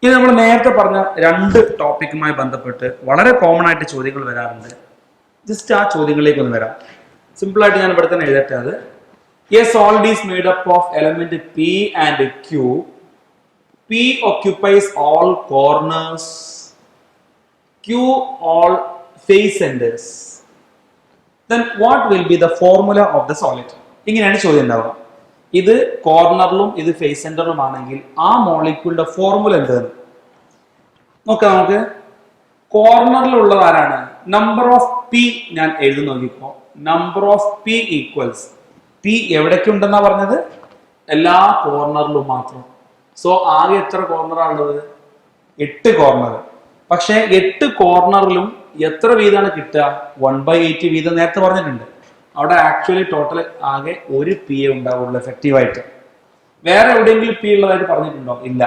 ഇത് നമ്മൾ നേരത്തെ പറഞ്ഞ രണ്ട് ടോപ്പിക്കുമായി ബന്ധപ്പെട്ട് വളരെ കോമൺ ആയിട്ട് ചോദ്യങ്ങൾ വരാറുണ്ട്. ജസ്റ്റ് ആ ചോദ്യങ്ങളിലേക്ക് ഒന്ന് വരാം. സിമ്പിൾ ആയിട്ട് ഞാൻ ഇവിടെ തന്നെ എഴുതട്ടെ. അത് a solid is made up of element P and Q. P occupies all corners, Q all face centers. Then what will be the formula of the solid? ഇങ്ങനെയാണ് ചോദ്യം ഉണ്ടാവുക. ഇത് കോർണറിലും ഇത് ഫേസ് സെന്ററിലും ആണെങ്കിൽ ആ മോളിക്യൂളിന്റെ ഫോർമുല എന്താണ് നോക്കാം. നമുക്ക് കോർണറിലുള്ളത് ആരാണ്? നമ്പർ ഓഫ് പി ഞാൻ എഴുതി നോക്കിക്കോ. Number of P equals P എവിടേക്ക് ഉണ്ടെന്നാ പറഞ്ഞത്? എല്ലാ കോർണറിലും മാത്രം. സോ ആകെ എത്ര കോർണറാണുള്ളത്? 8 കോർണർ. പക്ഷെ 8 കോർണറിലും എത്ര വീതമാണ് കിട്ടുക? 1/8 വീതം നേരത്തെ പറഞ്ഞിട്ടുണ്ട്. അവിടെ ആക്ച്വലി ടോട്ടൽ ആകെ ഒരു പി ഉണ്ടാവുള്ളൂ എഫക്റ്റീവായിട്ട്. വേറെ എവിടെയെങ്കിലും പി ഉള്ളതായിട്ട് പറഞ്ഞിട്ടുണ്ടോ? ഇല്ല.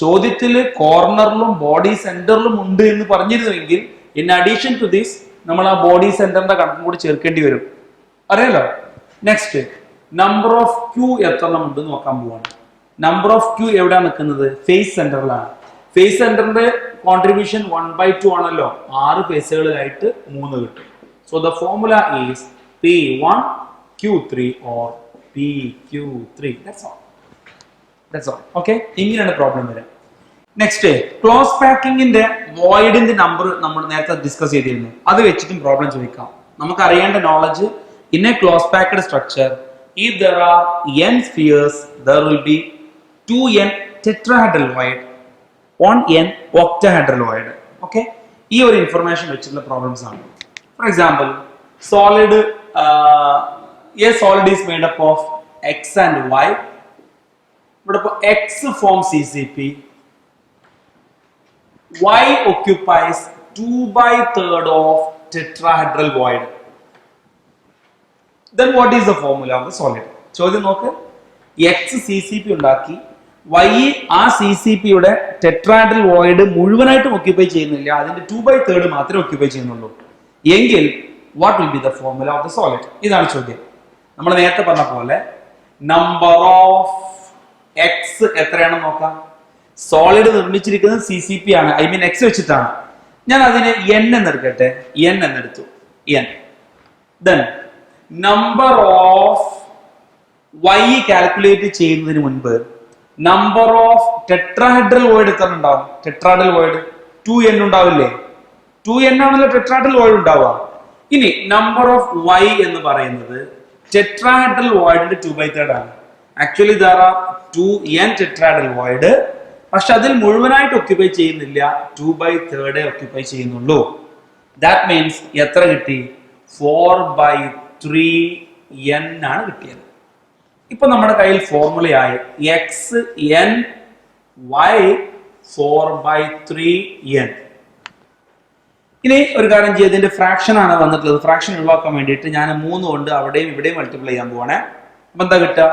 ചോദ്യത്തിൽ കോർണറിലും ബോഡി സെന്ററിലും ഉണ്ട് എന്ന് പറഞ്ഞിരുന്നുവെങ്കിൽ ഇൻ അഡീഷൻ ടു ദിസ് നമ്മൾ ആ ബോഡി സെന്ററിന്റെ കണക്കും കൂടി ചേർക്കേണ്ടി വരും. അറിയാലോ. നെക്സ്റ്റ് നമ്പർ ഓഫ് ക്യൂ എത്ര ഉണ്ട് നോക്കാൻ പോവാണ്. നമ്പർ ഓഫ് ക്യൂ എവിടെയാണ് നിൽക്കുന്നത്? ഫേസ് സെന്ററിലാണ്. ഫേസ് സെന്ററിന്റെ കോൺട്രിബ്യൂഷൻ 1/2 ആണല്ലോ. 6 ഫേസുകളിലായിട്ട് 3 കിട്ടും. So the formula is P1 Q3 or PQ3. That's all. Okay. ഇങ്ങനെയാണ് പ്രോബ്ലം വരിക. നെക്സ്റ്റ് ക്ലോസ് പാക്കിങ്ങിന്റെ വോയിഡിന്റെ നമ്പർ നമ്മൾ നേരത്തെ ഡിസ്കസ് ചെയ്തിരുന്നു. അത് വെച്ചിട്ടും പ്രോബ്ലം ചോദിക്കാം. നമുക്ക് അറിയേണ്ട knowledge in A close packed structure if there are n spheres there will be 2n tetrahedral void, 1n octahedral void. Okay. ഈ ഒരു ഇൻഫർമേഷൻ വെച്ചിട്ടുള്ള പ്രോബ്ലംസ് ആണ്. For example solid a solid is made up of x and y. ഇവിടെ ഇപ്പോൾ x form CCP, y occupies 2/3 of tetrahedral void. Then what is the formula of the solid? ചോദ്യം നോക്ക്. x CCP ഉണ്ടാക്കി, y ആ CCP യുടെ tetrahedral void മുഴുവനായിട്ടും occupy ചെയ്യുന്നില്ല, അതിന്റെ 2/3 മാത്രമേ ഒക്യുപ്പൈ ചെയ്യുന്നുള്ളൂ എങ്കിൽ what will be the formula of the solid? ഇതാണ് ചോദ്യം. നമ്മൾ നേരത്തെ പറഞ്ഞ പോലെ നമ്പർ ഓഫ് എക്സ് എത്രയാണെന്ന് നോക്കാം. സോളിഡ് നിർമ്മിച്ചിരിക്കുന്നത് CCP ആണ്, ഐ മീൻ എക്സ് വെച്ചിട്ടാണ്. ഞാൻ അതിനെ n എന്നെടുക്കട്ടെ. n എന്നെടുത്തു. n. Then number of y calculate ചെയ്യുന്നതിന് മുൻപ് നമ്പർ ഓഫ് ടെട്രാഹെഡ്രൽ വോയിഡ് എത്ര ഉണ്ടാവും? ടെട്രാഹെഡ്രൽ വോയിഡ് 2n ഉണ്ടാവില്ലേ? 2n ആണല്ലോ ടെട്രാഹെഡ്രൽ വോയിഡ് ഉണ്ടാവുക. ഇനി നമ്പർ ഓഫ് y എന്ന് പറയുന്നത് ടെട്രാഹെഡ്രൽ വോയിഡിന്റെ 2/3 ആണ്. Actually there are 2n tetrahedral void. പക്ഷെ അതിൽ മുഴുവനായിട്ട് ഒക്യുപ്പൈ ചെയ്യുന്നില്ല, 2/3 ഒക്യുപ്പൈ ചെയ്യുന്നുള്ളൂ. ദാറ്റ് മീൻസ് എത്ര കിട്ടി? 4/3n ആണ് കിട്ടിയത്. ഇപ്പൊ നമ്മുടെ കയ്യിൽ ഫോർമുലയായി എക്സ് n y 4/3n. ഇനി ഒരു കാര്യം ചെയ്ത് ഇതിന്റെ ഫ്രാക്ഷൻ ആണ് വന്നിട്ടുള്ളത്. ഫ്രാക്ഷൻ ഒഴിവാക്കാൻ വേണ്ടിയിട്ട് ഞാൻ 3 കൊണ്ട് അവിടെയും ഇവിടെയും മൾട്ടിപ്ലൈ ചെയ്യാൻ പോവാണേ. അപ്പൊ എന്താ കിട്ടുക?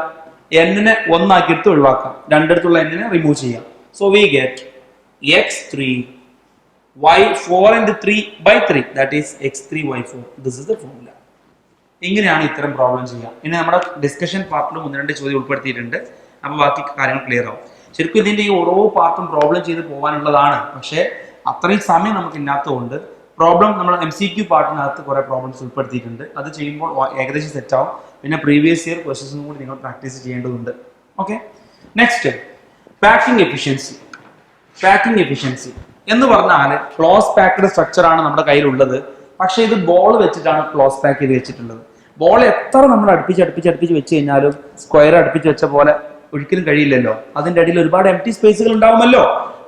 n-നെ 1 ആക്കിയിട്ട് ഒഴിവാക്കാം, രണ്ടിടത്തുള്ള n-നെ റിമൂവ് ചെയ്യാം. So we get x3 y 4 and 3/3, that is x3 y4. This is the formula. ഇങ്ങനെയാണ് ഇത്തരം പ്രോബ്ലം ചെയ്യുക. ഇനി നമ്മുടെ ഡിസ്കഷൻ പാർട്ടിലും 1-2 ചോദ്യം ഉൾപ്പെടുത്തിയിട്ടുണ്ട്. അപ്പൊ ബാക്കി കാര്യങ്ങൾ ക്ലിയർ ആവും. ശരിക്കും ഇതിന്റെ ഈ ഓരോ പാർട്ടും പ്രോബ്ലം ചെയ്ത് പോകാനുള്ളതാണ്. പക്ഷേ അത്രയും സമയം നമുക്ക് ഇല്ലാത്തതുകൊണ്ട് പ്രോബ്ലം നമ്മൾ MCQ പാർട്ടിനകത്ത് കുറെ പ്രോബ്ലംസ് ഉൾപ്പെടുത്തിയിട്ടുണ്ട്. അത് ചെയ്യുമ്പോൾ ഏകദേശം സെറ്റ് ആവും. പിന്നെ പ്രീവിയസ് ഇയർ ക്വസ്റ്റ്യൻസും കൂടി നിങ്ങൾ പ്രാക്ടീസ് ചെയ്യേണ്ടതുണ്ട്. Okay. Next packing efficiency. Packing efficiency എന്ന് പറഞ്ഞാൽ ക്ലോസ് പാക്ഡ് സ്ട്രക്ചർ ആണ് നമ്മുടെ കയ്യിലുള്ളത്. പക്ഷേ ഇത് ബോൾ വെച്ചിട്ടാണ് ക്ലോസ് പാക്ക് ചെയ്ത് വെച്ചിട്ടുള്ളത്. ബോൾ എത്ര നമ്മൾ അടുപ്പിച്ച് വെച്ച് കഴിഞ്ഞാലും സ്ക്വയർ അടുപ്പിച്ച് വെച്ച പോലെ ഒരിക്കലും കഴിയില്ലല്ലോ. അതിന്റെ അടിയിൽ ഒരുപാട് എംപ്റ്റി സ്പേസുകൾ ഉണ്ടാവുമല്ലോ.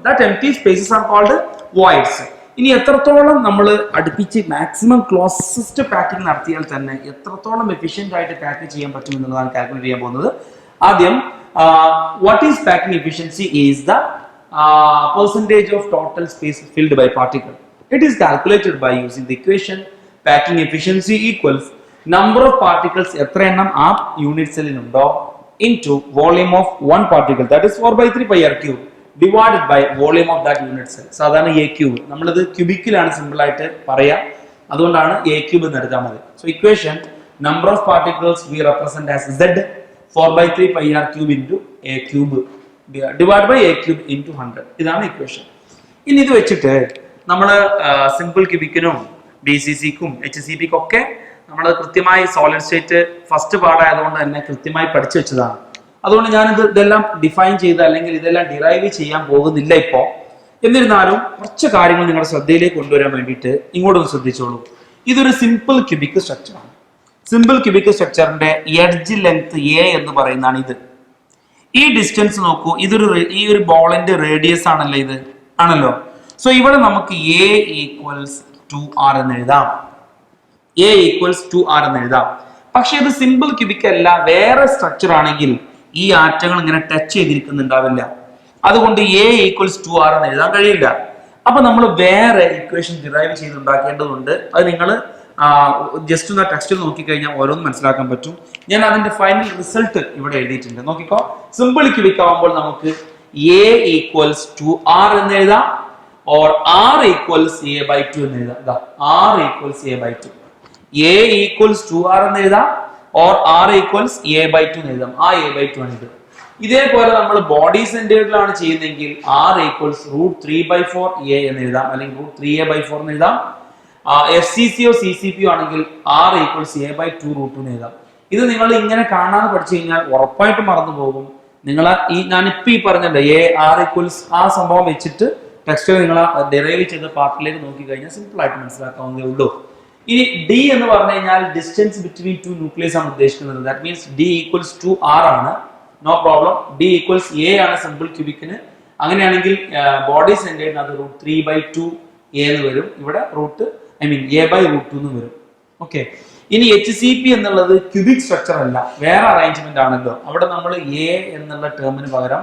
That empty spaces are called voids. ഇനി എത്രത്തോളം നമ്മൾ അടുപ്പിച്ച് മാക്സിമം ക്ലോസസ്റ്റ് പാക്കിംഗ് നടത്തിയാൽ തന്നെ എത്രത്തോളം എഫിഷ്യന്റ് ആയിട്ട് പാക്ക് ചെയ്യാൻ പറ്റും എന്നുള്ളതാണ് കാൽക്കുലേറ്റ് ചെയ്യാൻ പോകുന്നത്. ആദ്യം what is packing efficiency is the percentage of total space filled by particle. It is calculated by using the equation packing efficiency equals number of particles എത്ര എണ്ണം ആ unit സെല്ലിനുണ്ടോ into volume of one particle, that is 4/3 pi r cube divided by volume of that unit cell. സാധാരണ a cube നമ്മളിത് ക്യൂബിക്കിലാണ് simple ആയിട്ട് പറയാ, അതുകൊണ്ടാണ് a cube എന്ന് എടുത്താൽ മതി. So equation number of particles we represent as z 4/3 pi r cube into a cube. Divide by a cube into 100. ഇതാണ് equation. ഇനി ഇത് വെച്ചിട്ട് നമ്മൾ സിമ്പിൾ ക്യൂബിക്കിനും ബി സി സിക്കും എച്ച് സി പിക്കും ഒക്കെ നമ്മൾ കൃത്യമായി സോളിഡ് സ്റ്റേറ്റ് ഫസ്റ്റ് പാർട്ടായതുകൊണ്ട് തന്നെ കൃത്യമായി പഠിച്ചു വെച്ചതാണ്. അതുകൊണ്ട് ഞാനിത് ഇതെല്ലാം ഡിഫൈൻ ചെയ്ത് അല്ലെങ്കിൽ ഇതെല്ലാം ഡിറൈവ് ചെയ്യാൻ പോകുന്നില്ല ഇപ്പോൾ. എന്നിരുന്നാലും കുറച്ച് കാര്യങ്ങൾ നിങ്ങളുടെ ശ്രദ്ധയിലേക്ക് കൊണ്ടുവരാൻ വേണ്ടിയിട്ട് ഇങ്ങോട്ടൊന്ന് ശ്രദ്ധിച്ചോളൂ. ഇതൊരു സിമ്പിൾ ക്യൂബിക് സ്ട്രക്ചറാണ്. സിമ്പിൾ ക്യൂബിക് സ്ട്രക്ചറിന്റെ എഡ്ജ് ലെങ്ത് എ എന്ന് പറയുന്നതാണ് ഇത്. ഈ ഡിസ്റ്റൻസ് നോക്കൂ, ഈ ഒരു ബോളിന്റെ റേഡിയസ് ആണല്ലോ ഇത്, ആണല്ലോ. സോ ഇവിടെ നമുക്ക് എ ഈക്വൽസ് 2r എന്ന് എഴുതാം. എ ഈക്വൽസ് 2r എന്ന് എഴുതാം. പക്ഷെ ഇത് സിമ്പിൾ ക്യൂബിക് അല്ല, വേറെ സ്ട്രക്ചർ ആണെങ്കിൽ ഈ ആറ്റങ്ങൾ ഇങ്ങനെ ടച്ച് ചെയ്തിരിക്കുന്നുണ്ടാവില്ല. അതുകൊണ്ട് എ ഈക്വൽസ് 2r എന്ന് എഴുതാൻ കഴിയില്ല. അപ്പൊ നമ്മൾ വേറെ ഇക്വേഷൻ ഡിറൈവ് ചെയ്തുണ്ടാക്കേണ്ടതുണ്ട്. അത് നിങ്ങൾ ജസ്റ്റ് ഒന്ന് ടെക്സ്റ്റിൽ നോക്കിക്കഴിഞ്ഞാൽ ഓരോന്നും മനസ്സിലാക്കാൻ പറ്റും. ഞാൻ അതിന്റെ ഫൈനൽ റിസൾട്ട് ഇവിടെ എഴുതിയിട്ടുണ്ട്, നോക്കിക്കോ. സിമ്പിൾ ക്യൂബിക് ആവുമ്പോൾ നമുക്ക് എ ഈക്വൽസ് 2r എന്ന് എഴുതാം, ഓർ r ഈക്വൽസ് a/2 എന്ന് എഴുതാം. r equals a/2. a equals 2r എന്ന് എഴുതാം, ഓർ r ഈക്വൽസ് a/2 എന്ന് എഴുതാം. ആ a/2 ആണ് ഇത്. ഇതേപോലെ നമ്മൾ ബോഡി സെന്റേർഡിലാണ് ചെയ്യുന്നതെങ്കിൽ r ഈക്വൽസ് √3/4 a എന്ന് എഴുതാം, അല്ലെങ്കിൽ √3a/4 എന്ന് എഴുതാം. FCC o CCP ആണെങ്കിൽ r ഈക്വൽസ് a/2 √2 എന്ന് എഴുതാം. ഇത് നിങ്ങൾ ഇങ്ങനെ കാണാതെ പഠിച്ചു കഴിഞ്ഞാൽ ഉറപ്പായിട്ടും മറന്നു പോകും. നിങ്ങൾ ഞാനിപ്പോ ഈ പറഞ്ഞല്ലോ r ഈക്വൽസ് ആ സംഭവം വെച്ചിട്ട് ടെക്സ്റ്റ് നിങ്ങൾ ഡെറൈവ് ചെയ്ത പാർട്ടിലേക്ക് നോക്കി കഴിഞ്ഞാൽ സിമ്പിൾ ആയിട്ട് മനസ്സിലാക്കാവുന്നതേ ഉള്ളൂ. ഇനി d എന്ന് പറഞ്ഞു കഴിഞ്ഞാൽ ഡിസ്റ്റൻസ് ബിറ്റ്വീൻ ടു ന്യൂക്ലിയസ് ആണ് ഉദ്ദേശിക്കുന്നത്. That means d equals to r ആണ്. No problem. d equals a ആണ് സിമ്പിൾ ക്യൂബിക്കിന്. അങ്ങനെയാണെങ്കിൽ ബോഡി സെന്റേർഡിന് അത് √3/2 a എന്ന് വരും. ഇവിടെ a/√2 എന്ന് വരും. ഓക്കെ. ഇനി HCP എന്നുള്ളത് ക്യൂബിക് സ്ട്രക്ചർ അല്ല, വേറെ അറേഞ്ച്മെന്റ് ആണല്ലോ. അവിടെ നമ്മൾ a എന്നുള്ള ടേമിന് പകരം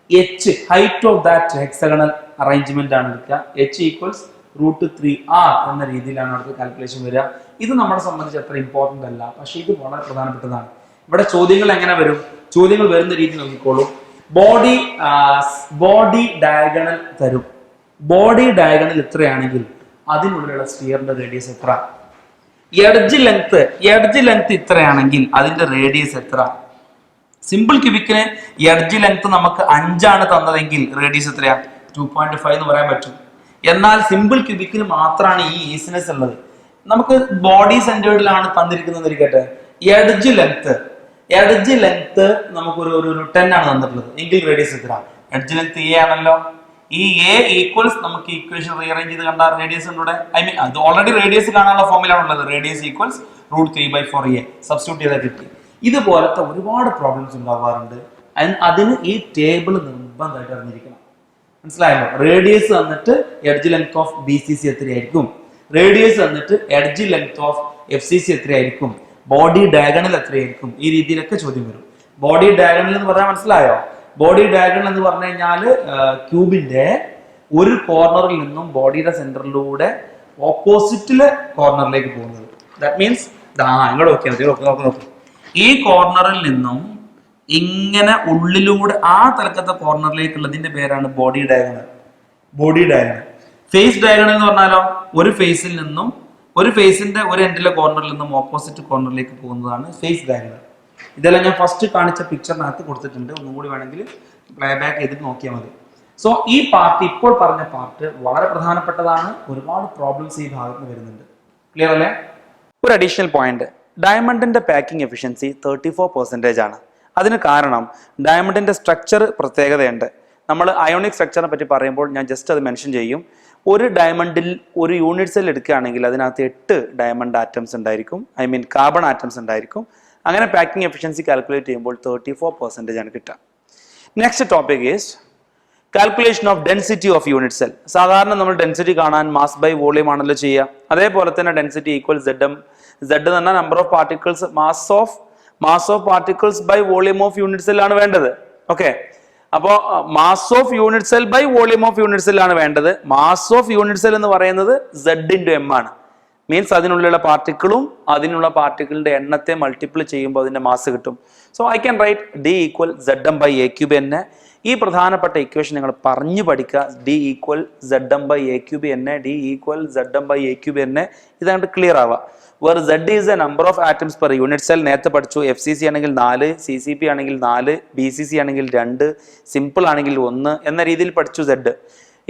h height of that hexagonal arrangement ആണ് എടുക്കുക. h ഈക്വൽസ് √3r എന്ന രീതിയിലാണ് അടുത്ത കാൽക്കുലേഷൻ വരിക. ഇത് നമ്മളെ സംബന്ധിച്ച് അത്ര ഇമ്പോർട്ടന്റ് അല്ല, പക്ഷെ ഇത് വളരെ പ്രധാനപ്പെട്ടതാണ്. ഇവിടെ ചോദ്യങ്ങൾ എങ്ങനെ വരും? ചോദ്യങ്ങൾ വരുന്ന രീതി നോക്കിക്കോളൂ. ബോഡി ഡയഗണൽ തരും. ബോഡി ഡയഗണൽ എത്രയാണെങ്കിൽ അതിനുള്ളിലുള്ള സ്ഫിയറിന്റെ റേഡിയസ് എത്ര? എഡ്ജ് ലെങ്ത് ഇത്രയാണെങ്കിൽ അതിന്റെ റേഡിയസ് എത്ര? സിമ്പിൾ ക്യൂബിക്കിന് എഡ്ജ് ലെങ്ത് നമുക്ക് 5 ആണ് തന്നതെങ്കിൽ റേഡിയസ് എത്രയാ? 2.5 എന്ന് പറയാൻ പറ്റും. എന്നാൽ സിമ്പിൾ ക്യൂബിക്കിന് മാത്രമാണ് ഈ ഈസിനെസ് ഉള്ളത്. നമുക്ക് ബോഡി സെന്റേർഡിലാണ് തന്നിരിക്കുന്നത് ഇരിക്കട്ടെ. എഡ്ജ് ലെങ്ത് നമുക്ക് ഒരു 10 ആണ് തന്നിട്ടുള്ളത് എങ്കിൽ റേഡിയസ് എത്ര? എഡ്ജ് ലെങ്ത് a ആണല്ലോ. ഈ a ഈക്വൽസ് നമുക്ക് ഇക്വേഷൻ റീഅറേഞ്ച് ചെയ്ത് കണ്ട റേഡിയസ് ഉണ്ട്. അത് ഓൾറെഡി റേഡിയസ് കാണാനുള്ള ഫോമിലാണ് ഉള്ളത്. റേഡിയസ് ഈക്വൽസ് √3/4 a സബ്സ്റ്റിറ്റ്യൂട്ട് ചെയ്താൽ കിട്ടി. ഇതുപോലത്തെ ഒരുപാട് പ്രോബ്ലംസ് ഉണ്ടാവാറുണ്ട്. അതിന് ഈ ടേബിൾ നിർബന്ധമായിട്ട് അറിഞ്ഞിരിക്കണം. മനസ്സിലായല്ലോ? റേഡിയസ് തന്നിട്ട് എഡ്ജ് ലെങ്ത് ഓഫ് BCC എത്രയായിരിക്കും, റേഡിയസ് തന്നിട്ട് എഡ്ജ് ലെങ്ത് ഓഫ് FCC എത്രയായിരിക്കും, ബോഡി ഡയഗണൽ എത്രയായിരിക്കും, ഈ രീതിയിലൊക്കെ ചോദ്യം വരും. ബോഡി ഡയഗണൽ എന്ന് പറഞ്ഞാൽ മനസ്സിലായോ? ബോഡി ഡയഗണൽ എന്ന് പറഞ്ഞു കഴിഞ്ഞാൽ ക്യൂബിന്റെ ഒരു കോർണറിൽ നിന്നും ബോഡിയുടെ സെന്ററിലൂടെ ഓപ്പോസിറ്റിലെ കോർണറിലേക്ക് പോകുന്നത്. ദാറ്റ് മീൻസ് ഇങ്ങോട്ട് നോക്കി ഈ കോർണറിൽ നിന്നും ഇങ്ങനെ ഉള്ളിലൂടെ ആ തലക്കത്തെ കോർണറിലേക്കുള്ളതിന്റെ പേരാണ് ബോഡി ഡയഗണൽ. ഫേസ് ഡയഗണൽ എന്ന് പറഞ്ഞാലോ ഒരു ഫേസിന്റെ ഒരു എൻഡിലെ കോർണറിൽ നിന്നും ഓപ്പോസിറ്റ് കോർണറിലേക്ക് പോകുന്നതാണ് ഫേസ് ഡയഗണൽ. ഇതെല്ലാം ഞാൻ ഫസ്റ്റ് കാണിച്ച പിക്ചറിനകത്ത് കൊടുത്തിട്ടുണ്ട്. ഒന്നും കൂടി വേണമെങ്കിൽ പ്ലേ ബാക്ക് ചെയ്തിട്ട് നോക്കിയാൽ മതി. സോ ഈ പാർട്ട്, ഇപ്പോൾ പറഞ്ഞ പാർട്ട് വളരെ പ്രധാനപ്പെട്ടതാണ്. ഒരുപാട് പ്രോബ്ലംസ് ഈ ഭാഗത്ത് വരുന്നുണ്ട്. ക്ലിയർ അല്ലേ? ഒരു അഡീഷണൽ പോയിന്റ്, ഡയമണ്ടിന്റെ പാക്കിംഗ് എഫിഷ്യൻസി 34% ആണ്. അതിന് കാരണം ഡയമണ്ടിന്റെ സ്ട്രക്ചർ പ്രത്യേകതയുണ്ട്. നമ്മൾ അയോണിക് സ്ട്രക്ചറിനെ പറ്റി പറയുമ്പോൾ ഞാൻ ജസ്റ്റ് അത് മെൻഷൻ ചെയ്യും. ഒരു ഡയമണ്ടിൽ ഒരു യൂണിറ്റ് സെൽ എടുക്കുകയാണെങ്കിൽ അതിനകത്ത് 8 ഡയമണ്ട് ആറ്റംസ് ഉണ്ടായിരിക്കും, കാർബൺ ആറ്റംസ് ഉണ്ടായിരിക്കും. അങ്ങനെ പാക്കിംഗ് എഫിഷ്യൻസി കാൽക്കുലേറ്റ് ചെയ്യുമ്പോൾ 34% ആണ് കിട്ടുക. Next topic is calculation of density of unit cell. സാധാരണ നമ്മൾ ഡെൻസിറ്റി കാണാൻ മാസ് ബൈ വോളിയം ആണല്ലോ ചെയ്യുക. അതേപോലെ തന്നെ ഡെൻസിറ്റി ഈക്വൽ ZM. Z എന്ന് പറഞ്ഞാൽ number of particles, mass of particles by volume of unit cell ആണ് വേണ്ടത്. ഓക്കെ, അപ്പോൾ mass of unit cell by volume of unit cell ആണ് വേണ്ടത്. മാസ് ഓഫ് യൂണിറ്റ് സെൽ എന്ന് പറയുന്നത് Z/M ആണ്. മീൻസ് അതിനുള്ള പാർട്ടിക്കിളിന്റെ എണ്ണത്തെ മൾട്ടിപ്പിൾ ചെയ്യുമ്പോൾ അതിന്റെ മാസ് കിട്ടും. So I can write D equal ZM/A³ തന്നെ. ഈ പ്രധാനപ്പെട്ട ഇക്വേഷൻ നിങ്ങൾ പറഞ്ഞു പഠിക്കുക. D equal Z M by a cube എന്നെ, D equal Z M by a cube എന്നെ, ഇതങ്ങോട്ട് ക്ലിയർ ആവുക. Where Z is a number of atoms per unit cell. നേരത്തെ പഠിച്ചു. എഫ് സി സി ആണെങ്കിൽ 4, സി സി പി ആണെങ്കിൽ 4, B C C ആണെങ്കിൽ 2, simple ആണെങ്കിൽ 1 എന്ന രീതിയിൽ പഠിച്ചു. സെഡ്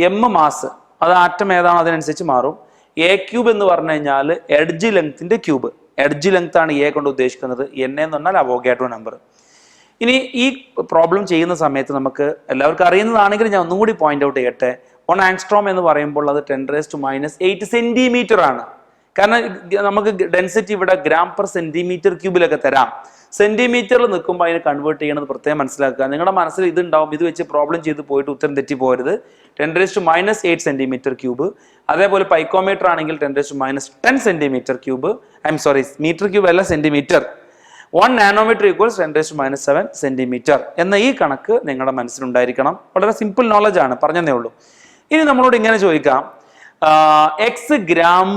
എം മാസ്, അത് ആറ്റം ഏതാണോ അതിനനുസരിച്ച് മാറും. എ ക്യൂബ് എന്ന് പറഞ്ഞു കഴിഞ്ഞാൽ എഡ്ജ് ലെങ്ത്തിന്റെ ക്യൂബ്. എഡ്ജ് ലെങ്ത് ആണ് എ കൊണ്ട് ഉദ്ദേശിക്കുന്നത്. എൻ എന്ന് പറഞ്ഞാൽ അവോഗാഡ്രോ നമ്പർ. ഇനി ഈ പ്രോബ്ലം ചെയ്യുന്ന സമയത്ത് നമുക്ക് എല്ലാവർക്കും അറിയുന്നതാണെങ്കിൽ ഞാൻ ഒന്നും കൂടി പോയിന്റ് ഔട്ട് ചെയ്യട്ടെ. 1 ആങ്സ്ട്രോം എന്ന് പറയുമ്പോൾ അത് 10⁻⁸ സെന്റിമീറ്റർ ആണ്. കാരണം നമുക്ക് ഡെൻസിറ്റി ഇവിടെ ഗ്രാം പെർ സെന്റിമീറ്റർ ക്യൂബിലൊക്കെ തരാം. സെന്റിമീറ്ററിൽ നിൽക്കുമ്പോൾ അതിനെ കൺവേർട്ട് ചെയ്യണത് പ്രത്യേകം മനസ്സിലാക്കുക. നിങ്ങളുടെ മനസ്സിൽ ഇതുണ്ടാവും, ഇത് വെച്ച് പ്രോബ്ലം ചെയ്ത് പോയിട്ട് ഉത്തരം തെറ്റി പോരുത്. 10⁻⁸ സെന്റിമീറ്റർ ക്യൂബ്. അതേപോലെ പൈക്കോമീറ്റർ ആണെങ്കിൽ 10⁻10 സെന്റിമീറ്റർ ക്യൂബ്. മീറ്റർ ക്യൂബ് അല്ല, സെന്റിമീറ്റർ. 1 നാനോമീറ്റർ ഈക്വൽസ് 10⁻7 സെന്റിമീറ്റർ എന്ന ഈ കണക്ക് നിങ്ങളുടെ മനസ്സിലുണ്ടായിരിക്കണം. വളരെ സിമ്പിൾ നോളജ് ആണ്, പറഞ്ഞതേ ഉള്ളൂ. ഇനി നമ്മളോട് ഇങ്ങനെ ചോദിക്കാം, എക്സ് ഗ്രാം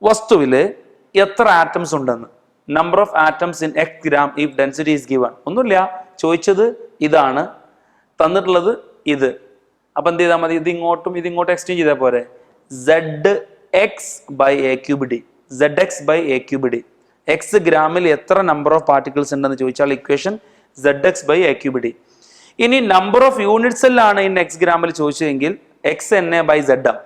വസ്തുവില് എത്ര ആറ്റംസ് ഉണ്ടെന്ന്. Number of atoms in X gram if density is given. ഒന്നുമില്ല, ചോദിച്ചത് ഇതാണ്, തന്നിട്ടുള്ളത് ഇത്. അപ്പൊ എന്ത് ചെയ്താൽ മതി, ഇതിങ്ങോട്ടും എക്സ്ചേഞ്ച് ചെയ്താൽ പോരെ. Z X by a cube D, Z X by a cube D. X ഗ്രാമിൽ എത്ര നമ്പർ ഓഫ് പാർട്ടിക്കിൾസ് ഉണ്ടെന്ന് ചോദിച്ചാൽ equation Z X by a cube D. ഇനി നമ്പർ ഓഫ് യൂണിറ്റ് സെല്ലാണ് ഇൻ എക്സ് ഗ്രാമിൽ ചോദിച്ചതെങ്കിൽ X N A by Z M,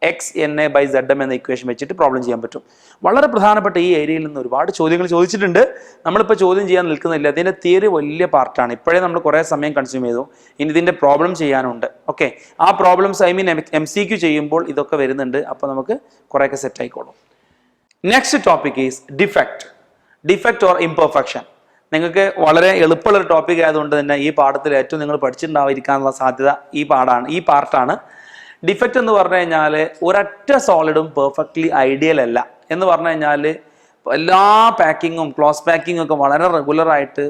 X N A by Z M എന്ന equation വെച്ചിട്ട് പ്രോബ്ലം ചെയ്യാൻ പറ്റും. വളരെ പ്രധാനപ്പെട്ട ഈ ഏരിയയിൽ നിന്ന് ഒരുപാട് ചോദ്യങ്ങൾ ചോദിച്ചിട്ടുണ്ട്. നമ്മളിപ്പോൾ ചോദ്യം ചെയ്യാൻ നിൽക്കുന്നില്ല. ഇതിന്റെ തിയറി വലിയ പാർട്ടാണ്. ഇപ്പോഴേ നമ്മൾ കുറേ സമയം കൺസ്യൂം ചെയ്തു. ഇനി ഇതിന്റെ പ്രോബ്ലം ചെയ്യാനുണ്ട്. ഓക്കെ, ആ പ്രോബ്ലംസ് MCQ ചെയ്യുമ്പോൾ ഇതൊക്കെ വരുന്നുണ്ട്. അപ്പോൾ നമുക്ക് കുറേയൊക്കെ സെറ്റ് ആയിക്കോളും. Next topic is defect. Defect or imperfection. നിങ്ങൾക്ക് വളരെ എളുപ്പമുള്ള ഒരു ടോപ്പിക് ആയതുകൊണ്ട് തന്നെ ഈ പാഠത്തിൽ ഏറ്റവും നിങ്ങൾ പഠിച്ചിട്ടുണ്ടാവാതിരിക്കാനുള്ള സാധ്യത ഈ പാർട്ടാണ്. ഡിഫക്റ്റ് എന്ന് പറഞ്ഞു കഴിഞ്ഞാൽ ഒരൊറ്റ സോളിഡും പെർഫെക്റ്റ്ലി ഐഡിയൽ അല്ല എന്ന് പറഞ്ഞു കഴിഞ്ഞാൽ എല്ലാ പാക്കിങ്ങും ക്ലോസ് പാക്കിങ്ങും ഒക്കെ വളരെ റെഗുലറായിട്ട്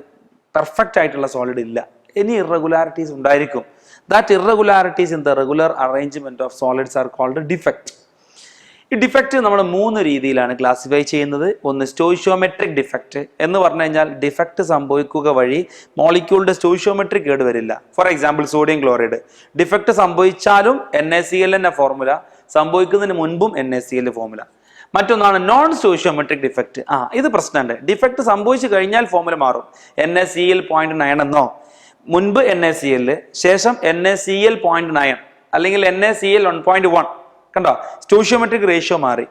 പെർഫെക്റ്റ് ആയിട്ടുള്ള സോളിഡ് ഇല്ല. ഇനി ഇറഗുലാരിറ്റീസ് ഉണ്ടായിരിക്കും. That irregularities in the regular arrangement of solids are called defect. ഈ ഡിഫക്റ്റ് നമ്മൾ 3 രീതിയിലാണ് ക്ലാസിഫൈ ചെയ്യുന്നത്. ഒന്ന് സ്റ്റോയിഷ്യോമെട്രിക് ഡിഫക്റ്റ് എന്ന് പറഞ്ഞു കഴിഞ്ഞാൽ ഡിഫക്റ്റ് സംഭവിക്കുക വഴി മോളിക്യൂളിന്റെ സ്റ്റോയിഷ്യോമെട്രി കേടുവരില്ല. For example sodium chloride defect സംഭവിച്ചാലും NaCl എന്ന ഫോർമുല, സംഭവിക്കുന്നതിന് മുൻപും NaCl ഫോർമുല. മറ്റൊന്നാണ് നോൺ സ്റ്റോയിഷ്യോമെട്രിക് ഡിഫക്റ്റ്. ഇത് പ്രശ്നമുണ്ട്. ഡിഫക്റ്റ് സംഭവിച്ചു കഴിഞ്ഞാൽ ഫോർമുല മാറും. NaCl 0.9 എന്നോ, മുൻപ് NaCl, ശേഷം NaCl 0.9 അല്ലെങ്കിൽ NaCl 1.1. കണ്ടോ, സ്റ്റോയിഷ്യോമെട്രിക് റേഷ്യോ മാറി.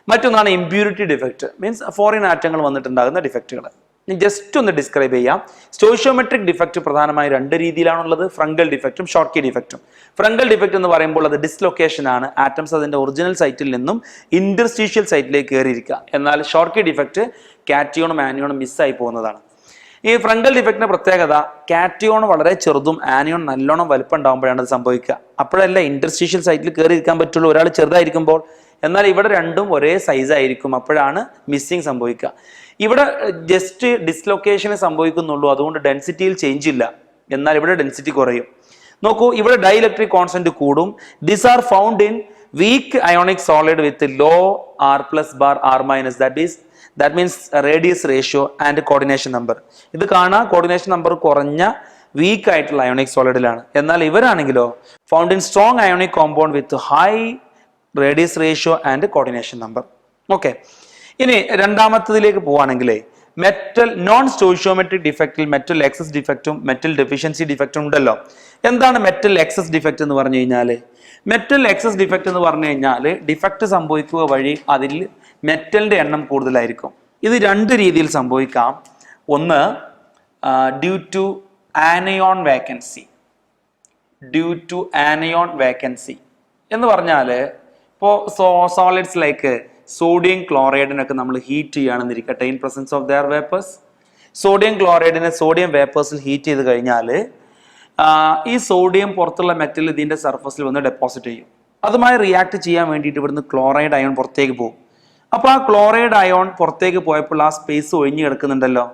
മറ്റൊന്നാണ് ഇംപ്യൂരിറ്റി ഡിഫക്റ്റ്, മീൻസ് ഫോറിൻ ആറ്റങ്ങൾ വന്നിട്ടുണ്ടാകുന്ന ഡിഫക്റ്റുകൾ. ജസ്റ്റ് ഒന്ന് ഡിസ്ക്രൈബ് ചെയ്യാം. സ്റ്റോയിഷ്യോമെട്രിക് ഡിഫക്റ്റ് പ്രധാനമായും 2 രീതിയിലാണുള്ളത്, ഫ്രങ്കൽ ഡിഫക്റ്റും ഷോർട്ട് കീ ഡിഫക്റ്റും. ഫ്രങ്കൽ ഡിഫക്റ്റ് എന്ന് പറയുമ്പോൾ അത് ഡിസ്ലൊക്കേഷൻ ആണ്. ആറ്റംസ് അതിന്റെ ഒറിജിനൽ സൈറ്റിൽ നിന്നും ഇന്റർസ്റ്റീഷ്യൽ സൈറ്റിലേക്ക് കയറിയിരിക്കുക. എന്നാൽ ഷോർട്ട് കീ ഡിഫക്റ്റ് കാറ്റിയോണും ആനിയോണും മിസ്സായി പോകുന്നതാണ്. ഈ ഫ്രങ്കൽ ഡിഫക്റ്റിന്റെ പ്രത്യേകത, കാറ്റിയോൺ വളരെ ചെറുതും ആനിയോൺ നല്ലോണം വലുപ്പം ഉണ്ടാകുമ്പോഴാണ് അത് സംഭവിക്കുക. അപ്പോഴല്ല ഇന്റർസ്റ്റീഷ്യൽ സൈറ്റിൽ കയറി ഇരിക്കാൻ പറ്റുള്ളൂ ഒരാൾ ചെറുതായിരിക്കുമ്പോൾ. എന്നാൽ ഇവിടെ രണ്ടും ഒരേ സൈസ് ആയിരിക്കും, അപ്പോഴാണ് മിസ്സിങ് സംഭവിക്കുക. ഇവിടെ ജസ്റ്റ് ഡിസ്ലൊക്കേഷന് സംഭവിക്കുന്നുള്ളൂ, അതുകൊണ്ട് ഡെൻസിറ്റിയിൽ ചേഞ്ച് ഇല്ല. എന്നാൽ ഇവിടെ ഡെൻസിറ്റി കുറയും. നോക്കൂ, ഇവിടെ ഡൈഇലക്ട്രിക് കോൺസ്റ്റന്റ് കൂടും. These are found in weak ionic solid with low R+R-, that means radius ratio and coordination number. ഇത് കാണാൻ കോർഡിനേഷൻ നമ്പർ കുറഞ്ഞ വീക്ക് ആയിട്ടുള്ള അയോണിക് സോളിഡിലാണ്. എന്നാൽ ഇവരാണെങ്കിലോ found in strong ionic compound with high radius ratio and coordination number. Okay, ഇനി രണ്ടാമത്തതിലേക്ക് പോവുകയാണെങ്കിൽ മെറ്റൽ നോൺ സ്റ്റോയിഷ്യോമെട്രിക് ഡിഫക്റ്റിൽ മെറ്റൽ എക്സസ് ഡിഫക്റ്റും മെറ്റൽ ഡെഫിഷ്യൻസി ഡിഫക്റ്റും ഉണ്ടല്ലോ. എന്താണ് മെറ്റൽ എക്സസ് ഡിഫക്റ്റ് എന്ന് പറഞ്ഞു കഴിഞ്ഞാൽ? മെറ്റൽ എക്സസ് ഡിഫക്റ്റ് എന്ന് പറഞ്ഞു കഴിഞ്ഞാൽ ഡിഫക്റ്റ് സംഭവിക്കുക വഴി അതിൽ മെറ്റലിന്റെ എണ്ണം കൂടുതലായിരിക്കും. ഇത് 2 രീതിയിൽ സംഭവിക്കാം. ഒന്ന് ഡ്യൂ ടു ആനയോൺ വേക്കൻസി. എന്ന് പറഞ്ഞാൽ ഇപ്പോൾ സോളിഡ്സ് ലൈക്ക് സോഡിയം ക്ലോറൈഡിനൊക്കെ നമ്മൾ ഹീറ്റ് ചെയ്യുകയാണെന്നിരിക്കട്ടെ, in presence of their vapours. Sodium ക്ലോറൈഡിനെ സോഡിയം വേപ്പേഴ്സിൽ ഹീറ്റ് ചെയ്ത് കഴിഞ്ഞാൽ ഈ സോഡിയം പുറത്തുള്ള മെറ്റൽ ഇതിന്റെ സർഫസിൽ വന്ന് ഡെപ്പോസിറ്റ് ചെയ്യും. അതുമായി റിയാക്ട് ചെയ്യാൻ വേണ്ടിയിട്ട് ഇവിടുന്ന് ക്ലോറൈഡ് അയോൺ പുറത്തേക്ക് പോകും. അപ്പോൾ ആ ക്ലോറൈഡ് അയോൺ പുറത്തേക്ക് പോയപ്പോൾ ആ സ്പേസ് ഒഴിഞ്ഞു കിടക്കുന്നുണ്ടല്ലോ.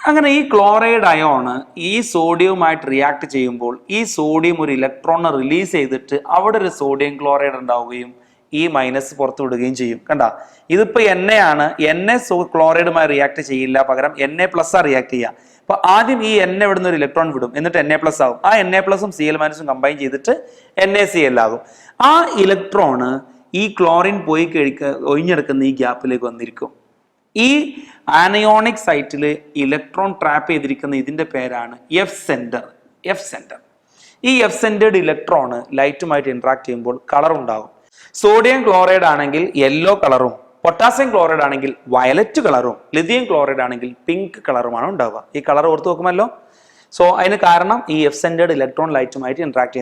അങ്ങനെ ഈ ക്ലോറൈഡ് അയോൺ ഈ സോഡിയവുമായിട്ട് റിയാക്ട് ചെയ്യുമ്പോൾ ഈ സോഡിയം ഒരു ഇലക്ട്രോണിനെ റിലീസ് ചെയ്തിട്ട് അവിടെ ഒരു സോഡിയം ക്ലോറൈഡ് ഉണ്ടാവുകയും ഈ മൈനസ് പുറത്ത് വിടുകയും ചെയ്യും. കണ്ട, ഇതിപ്പോ Na ആണ്. Na ക്ലോറൈഡുമായി റിയാക്ട് ചെയ്യില്ല, പകരം Na പ്ലസ് ആ റിയാക്ട് ചെയ്യുക. അപ്പൊ ആദ്യം ഈ Na ഇവിടുന്ന് ഒരു ഇലക്ട്രോൺ വിടും, എന്നിട്ട് Na പ്ലസ് ആകും. ആ Na പ്ലസും Cl മൈനസും കമ്പൈൻ ചെയ്തിട്ട് NaCl ആകും. ആ ഇലക്ട്രോണ് ഈ ക്ലോറിൻ പോയി ഒഴിഞ്ഞെടുക്കുന്ന ഈ ഗ്യാപ്പിലേക്ക് വന്നിരിക്കും. ഈ ആനയോണിക് സൈറ്റിൽ ഇലക്ട്രോൺ ട്രാപ്പ് ചെയ്തിരിക്കുന്ന ഇതിന്റെ പേരാണ് എഫ് സെന്റർ. ഈ എഫ് സെന്റേഡ് ഇലക്ട്രോണ് ലൈറ്റുമായിട്ട് ഇന്ററാക്ട് ചെയ്യുമ്പോൾ കളർ ഉണ്ടാകും. സോഡിയം ക്ലോറൈഡ് ആണെങ്കിൽ യെല്ലോ കളറും, പൊട്ടാസ്യം ക്ലോറൈഡ് ആണെങ്കിൽ വയലറ്റ് കളറും, ലിഥിയം ക്ലോറൈഡ് ആണെങ്കിൽ പിങ്ക് കളറുമാണ് ഉണ്ടാവുക. ഈ കളർ ഓർത്ത് നോക്കുമല്ലോ. സോ അതിന് കാരണം ഈ എഫ് സെന്റേഡ് ഇലക്ട്രോൺ ലൈറ്റുമായിട്ട് ഇന്ററാക്ട്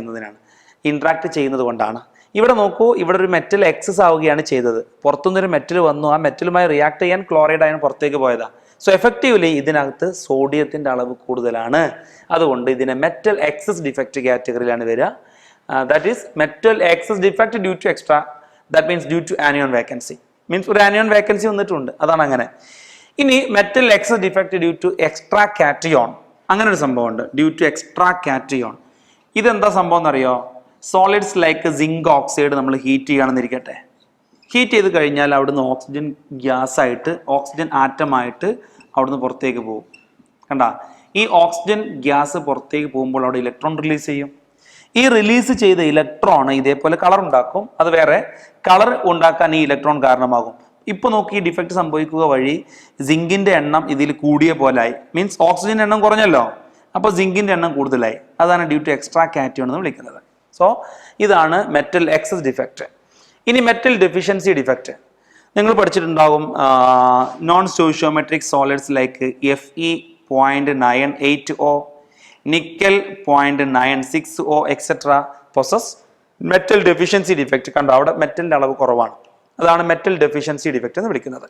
ചെയ്യുന്നത് കൊണ്ടാണ്. ഇവിടെ നോക്കൂ, ഇവിടെ ഒരു മെറ്റൽ എക്സസ് ആവുകയാണ് ചെയ്തത്. പുറത്തുനിന്നൊരു മെറ്റൽ വന്നു, ആ മെറ്റലുമായി റിയാക്ട് ചെയ്യാൻ ക്ലോറൈഡ് അയൺ പുറത്തേക്ക് പോയതാ. സോ എഫക്റ്റീവ്ലി ഇതിനകത്ത് സോഡിയത്തിന്റെ അളവ് കൂടുതലാണ്. അതുകൊണ്ട് ഇതിനെ മെറ്റൽ എക്സസ് ഡിഫക്റ്റ് കാറ്റഗറിയിലാണ് വരിക. That is metal excess defect due to extra, that means due to anion vacancy. Means ഒരു ആനിയോൺ വേക്കൻസി വന്നിട്ടുണ്ട്, അതാണ് അങ്ങനെ. ഇനി metal excess defect due to extra cation, അങ്ങനെ ഒരു സംഭവം ഉണ്ട്, ഡ്യൂ ടു എക്സ്ട്രാ കാറ്റയോൺ. ഇതെന്താ സംഭവം എന്നറിയോ? സോളിഡ്സ് ലൈക്ക് സിങ്ക് ഓക്സൈഡ് നമ്മൾ ഹീറ്റ് ചെയ്യുകയാണെന്നിരിക്കട്ടെ. ഹീറ്റ് ചെയ്ത് കഴിഞ്ഞാൽ അവിടുന്ന് ഓക്സിജൻ ഗ്യാസ് ആയിട്ട്, ഓക്സിജൻ ആറ്റമായിട്ട് അവിടുന്ന് പുറത്തേക്ക് പോകും. കണ്ട, ഈ ഓക്സിജൻ ഗ്യാസ് പുറത്തേക്ക് പോകുമ്പോൾ അവിടെ ഇലക്ട്രോൺ റിലീസ് ചെയ്യും. ഈ റിലീസ് ചെയ്ത ഇലക്ട്രോൺ ഇതേപോലെ കളർ ഉണ്ടാക്കും. അത് വേറെ, കളർ ഉണ്ടാക്കാൻ ഈ ഇലക്ട്രോൺ കാരണമാകും. ഇപ്പൊ നോക്കി, ഈ ഡിഫക്റ്റ് സംഭവിക്കുക വഴി സിങ്കിന്റെ എണ്ണം ഇതിൽ കൂടിയ പോലായി. മീൻസ് ഓക്സിജന്റെ എണ്ണം കുറഞ്ഞല്ലോ, അപ്പൊ സിങ്കിന്റെ എണ്ണം കൂടുതലായി. അതാണ് ഡ്യൂ ടു എക്സ്ട്രാ കാറ്റയോൺ എന്ന് വിളിക്കുന്നത്. സോ ഇതാണ് മെറ്റൽ എക്സസ് ഡിഫക്റ്റ്. ഇനി മെറ്റൽ ഡെഫിഷ്യൻസി ഡിഫക്റ്റ് നിങ്ങൾ പഠിച്ചിട്ടുണ്ടാകും. Non stoichiometric solids like Fe.98O, nickel 0.96O etcetera possess metal deficiency defect. കണ്ടോ, അവിടെ മെറ്റലിന്റെ അളവ് കുറവാണ്. അതാണ് മെറ്റൽ ഡെഫിഷ്യൻസി ഡിഫക്റ്റ് എന്ന് വിളിക്കുന്നത്.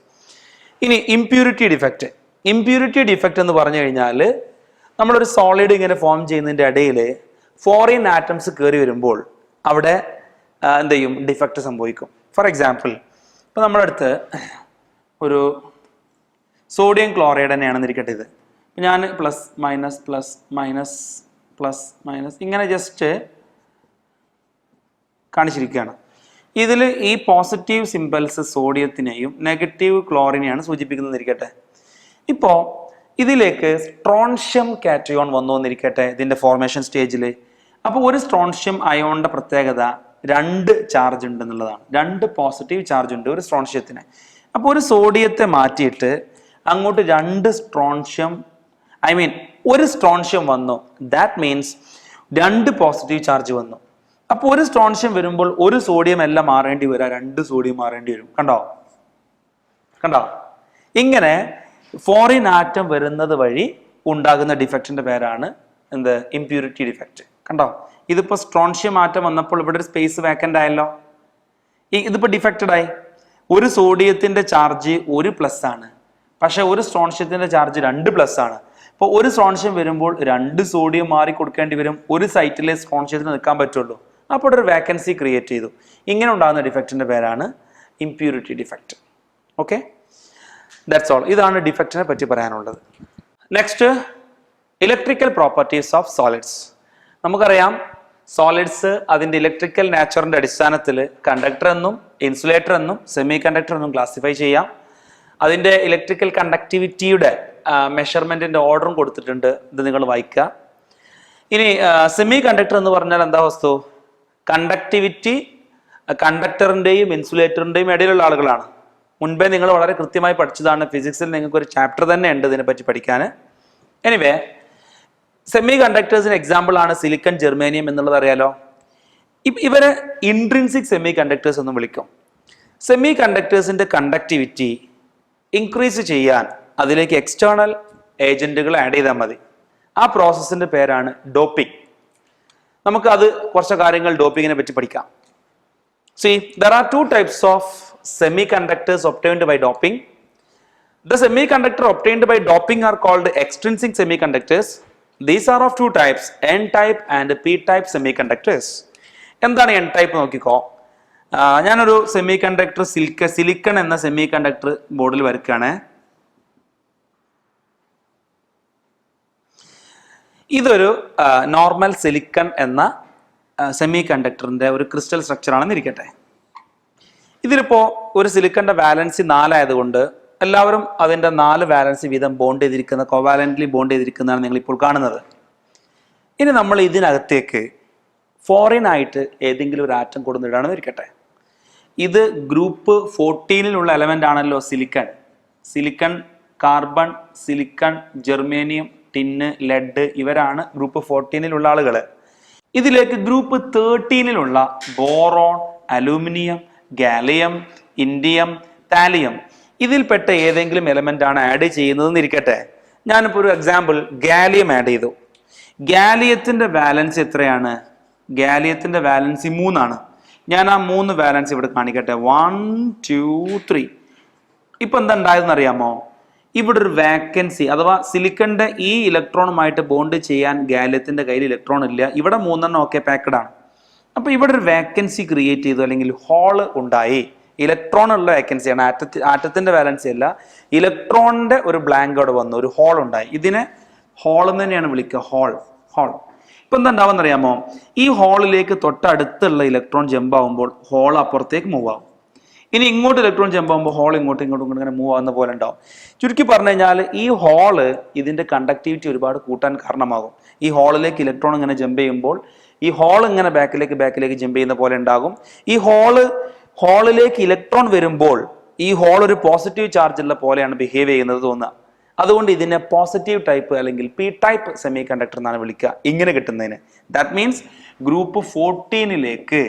ഇനി ഇംപ്യൂരിറ്റി ഡിഫക്റ്റ്. ഇംപ്യൂരിറ്റി ഡിഫക്റ്റ് എന്ന് പറഞ്ഞു കഴിഞ്ഞാൽ നമ്മളൊരു സോളിഡ് ഇങ്ങനെ ഫോം ചെയ്യുന്നതിന്റെ ഇടയിൽ ഫോറിൻ ആറ്റംസ് കയറി വരുമ്പോൾ അവിടെ എന്ത് ചെയ്യും? ഡിഫക്റ്റ് സംഭവിക്കും. ഫോർ എക്സാമ്പിൾ, ഇപ്പൊ നമ്മുടെ അടുത്ത് ഒരു സോഡിയം ക്ലോറൈഡ് തന്നെയാണെന്നിരിക്കട്ടെ. ഇത് ഞാൻ plus minus plus minus plus minus ഇങ്ങനെ ജസ്റ്റ് കാണിച്ചിരിക്കുകയാണ്. ഇതിൽ ഈ പോസിറ്റീവ് സിംബൽസ് സോഡിയത്തിനെയും നെഗറ്റീവ് ക്ലോറിനെയാണ് സൂചിപ്പിക്കുന്നതിരിക്കട്ടെ. ഇപ്പോൾ ഇതിലേക്ക് സ്ട്രോൺഷ്യം കാറ്റയോൺ വന്നു എന്നിരിക്കട്ടെ ഇതിന്റെ ഫോർമേഷൻ സ്റ്റേജിൽ. അപ്പോൾ ഒരു സ്ട്രോൺഷ്യം അയോണിന്റെ പ്രത്യേകത 2 ചാർജ് ഉണ്ട് എന്നുള്ളതാണ്. 2 പോസിറ്റീവ് ചാർജ് ഉണ്ട് ഒരു സ്ട്രോൺഷ്യത്തിന്. അപ്പോൾ ഒരു സോഡിയത്തെ മാറ്റിയിട്ട് അങ്ങോട്ട് 2 സ്ട്രോൺഷ്യം, ഒരു സ്ട്രോൺഷ്യം വന്നു. ദാറ്റ് മീൻസ് 2 പോസിറ്റീവ് ചാർജ് വന്നു. അപ്പോൾ ഒരു സ്ട്രോൺഷ്യം വരുമ്പോൾ ഒരു സോഡിയം എല്ലാം മാറേണ്ടി വരാം, 2 സോഡിയം മാറേണ്ടി വരും. കണ്ടോ? ഇങ്ങനെ ഫോറിൻ ആറ്റം വരുന്നത് വഴി ഉണ്ടാകുന്ന ഡിഫക്റ്റിന്റെ പേരാണ് എന്ത്? Impurity defect. കണ്ടോ, ഇതിപ്പോ സ്ട്രോൺഷ്യം ആറ്റം വന്നപ്പോൾ ഇവിടെ ഒരു സ്പേസ് വേക്കന്റ് ആയല്ലോ. ഇതിപ്പോ ഡിഫക്റ്റഡ് ആയി. ഒരു സോഡിയത്തിന്റെ ചാർജ് 1+ ആണ്, പക്ഷെ ഒരു സ്ട്രോൺഷ്യത്തിന്റെ ചാർജ് 2+ ആണ്. അപ്പോൾ ഒരു സ്ട്രോൺഷ്യം വരുമ്പോൾ 2 സോഡിയം മാറി കൊടുക്കേണ്ടി വരും. ഒരു സൈറ്റിലെ സ്ട്രോൺഷ്യത്തിന് നിൽക്കാൻ പറ്റുള്ളൂ. അപ്പോൾ ഒരു വേക്കൻസി ക്രിയേറ്റ് ചെയ്തു. ഇങ്ങനെ ഉണ്ടാകുന്ന ഡിഫക്റ്റിന്റെ പേരാണ് impurity defect. Okay, that's all. ഇതാണ് ഡിഫക്റ്റിനെ പറ്റി പറയാനുള്ളത്. Next, electrical properties of solids. നമുക്കറിയാം, സോളിഡ്സ് അതിന്റെ ഇലക്ട്രിക്കൽ നാച്ചറിന്റെ അടിസ്ഥാനത്തിൽ കണ്ടക്ടർ എന്നും ഇൻസുലേറ്റർ എന്നും സെമി കണ്ടക്ടർ എന്നും ക്ലാസിഫൈ ചെയ്യാം. അതിന്റെ ഇലക്ട്രിക്കൽ കണ്ടക്ടിവിറ്റിയുടെ മെഷർമെന്റിന്റെ ഓർഡറും കൊടുത്തിട്ടുണ്ട്. ഇത് നിങ്ങൾ വായിക്കുക. ഇനി സെമി കണ്ടക്ടർ എന്ന് പറഞ്ഞാൽ എന്താ വസ്തു? കണ്ടക്ടിവിറ്റി കണ്ടക്ടറിന്റെയും ഇൻസുലേറ്ററിന്റെയും ഇടയിലുള്ള ആളുകളാണ്. മുൻപേ നിങ്ങൾ വളരെ കൃത്യമായി പഠിച്ചതാണ്. ഫിസിക്സിൽ നിങ്ങൾക്ക് ഒരു ചാപ്റ്റർ തന്നെ ഉണ്ട് ഇതിനെപ്പറ്റി പഠിക്കാൻ. എനിവേ, സെമി കണ്ടക്ടേഴ്സിന് എക്സാമ്പിൾ ആണ് സിലിക്കൺ, ജെർമേനിയം എന്നുള്ളത് അറിയാലോ. ഇവരെ ഇൻട്രിൻസിക് സെമി കണ്ടക്ടേഴ്സ് എന്ന് വിളിക്കും. സെമി കണ്ടക്ടേഴ്സിന്റെ കണ്ടക്ടിവിറ്റി ഇൻക്രീസ് ചെയ്യാൻ അതിലേക്ക് എക്സ്റ്റേണൽ ഏജന്റുകൾ ആഡ് ചെയ്താൽ മതി. ആ പ്രോസസ്സിന്റെ പേരാണ് ഡോപ്പിംഗ്. നമുക്ക് അത് കുറച്ച് കാര്യങ്ങൾ ഡോപ്പിങ്ങിനെ പറ്റി പഠിക്കാം. See, there are 2 types of semiconductors obtained by doping. The semiconductor obtained by doping are called extrinsic semiconductors. These are of 2 types, N-type and P-type semiconductors. എന്താണ് N-type നോക്കിക്കോ. ഞാനൊരു സെമി കണ്ടക്ടർ സിലിക്കൺ എന്ന സെമി കണ്ടക്ടർ ബോർഡിൽ വരയ്ക്കുകയാണ്. ഇതൊരു normal silicon എന്ന semi കണ്ടക്ടറിന്റെ ഒരു crystal structure ആണെന്ന് ഇരിക്കട്ടെ. ഇതിലിപ്പോ ഒരു സിലിക്കന്റെ വാലൻസി 4 ആയതുകൊണ്ട് എല്ലാവരും അതിന്റെ 4 വാലൻസി വീതം ബോണ്ട് ചെയ്തിരിക്കുന്ന കോവാലന്റ്ലി ബോണ്ട് ചെയ്തിരിക്കുന്നതാണ് നിങ്ങൾ ഇപ്പോൾ കാണുന്നത്. ഇനി നമ്മൾ ഇതിനകത്തേക്ക് ഫോറിൻ ആയിട്ട് ഏതെങ്കിലും ഒരു ആറ്റം കൊടുത്തിടാണെന്ന് ഇരിക്കട്ടെ. ഇത് ഗ്രൂപ്പ് 14 എലമെന്റ് ആണല്ലോ silicon. Silicon, carbon, silicon, germanium, tin, lead ഇവരാണ് ഗ്രൂപ്പ് 14 ആളുകൾ. ഇതിലേക്ക് group 13 boron, aluminium, gallium, indium, thallium ഇതിൽപ്പെട്ട ഏതെങ്കിലും എലമെന്റ് ആണ് ആഡ് ചെയ്യുന്നതെന്ന് ഇരിക്കട്ടെ. ഞാനിപ്പോൾ ഒരു എക്സാമ്പിൾ ഗാലിയം ആഡ് ചെയ്തു. ഗാലിയത്തിന്റെ വാലൻസി എത്രയാണ്? ഗാലിയത്തിന്റെ വാലൻസി 3 ആണ്. ഞാൻ ആ 3 വാലൻസി ഇവിടെ കാണിക്കട്ടെ. 1 2 3. ഇപ്പൊ എന്താ ഉണ്ടായതെന്ന് അറിയാമോ? ഇവിടെ ഒരു വാക്കൻസി അഥവാ സിലിക്കന്റെ ഈ ഇലക്ട്രോണുമായിട്ട് ബോണ്ട് ചെയ്യാൻ ഗാലിയത്തിന്റെ കയ്യിൽ ഇലക്ട്രോൺ ഇല്ല. ഇവിടെ 3 ഓക്കെ പാക്കഡ് ആണ്. അപ്പൊ ഇവിടെ ഒരു വാക്കൻസി ക്രിയേറ്റ് ചെയ്തു, അല്ലെങ്കിൽ ഹോള് ഉണ്ടായി. ഇലക്ട്രോൺ ഉള്ള വാക്കൻസിയാണ്, ആറ്റത്തിന്റെ വാലൻസി അല്ല. ഇലക്ട്രോണിന്റെ ഒരു ബ്ലാങ്ക് അവിടെ വന്നു, ഒരു ഹോൾ ഉണ്ടായി. ഇതിനെ ഹോൾ എന്ന് തന്നെയാണ് വിളിക്കുക, ഹോൾ. ഇപ്പൊ എന്താ ഉണ്ടാവുന്ന അറിയാമോ? ഈ ഹോളിലേക്ക് തൊട്ടടുത്തുള്ള ഇലക്ട്രോൺ ജമ്പ് ആവുമ്പോൾ ഹോൾ അപ്പുറത്തേക്ക് മൂവ് ആവും. ഇനി ഇങ്ങോട്ട് ഇലക്ട്രോൺ ജമ്പ് ആകുമ്പോൾ ഹോൾ ഇങ്ങോട്ടും ഇങ്ങനെ മൂവ് ആവുന്ന പോലെ ഉണ്ടാവും. ചുരുക്കി പറഞ്ഞു കഴിഞ്ഞാൽ ഈ ഹോള് ഇതിന്റെ കണ്ടക്ടിവിറ്റി ഒരുപാട് കൂട്ടാൻ കാരണമാകും. ഈ ഹോളിലേക്ക് ഇലക്ട്രോൺ ഇങ്ങനെ ജമ്പ് ചെയ്യുമ്പോൾ ഈ ഹോൾ ഇങ്ങനെ ബാക്കിലേക്ക് ജമ്പ് ചെയ്യുന്ന പോലെ ഉണ്ടാകും. ഈ ഹോളിലേക്ക് ഇലക്ട്രോൺ വരുമ്പോൾ ഈ ഹോൾ ഒരു പോസിറ്റീവ് ചാർജ് ഉള്ള പോലെയാണ് ബിഹേവ് ചെയ്യുന്നത് തോന്നുക. അതുകൊണ്ട് ഇതിനെ പോസിറ്റീവ് ടൈപ്പ് അല്ലെങ്കിൽ പി ടൈപ്പ് സെമി കണ്ടക്ടർ എന്നാണ് വിളിക്കുക ഇങ്ങനെ കിട്ടുന്നതിന്. That means group 14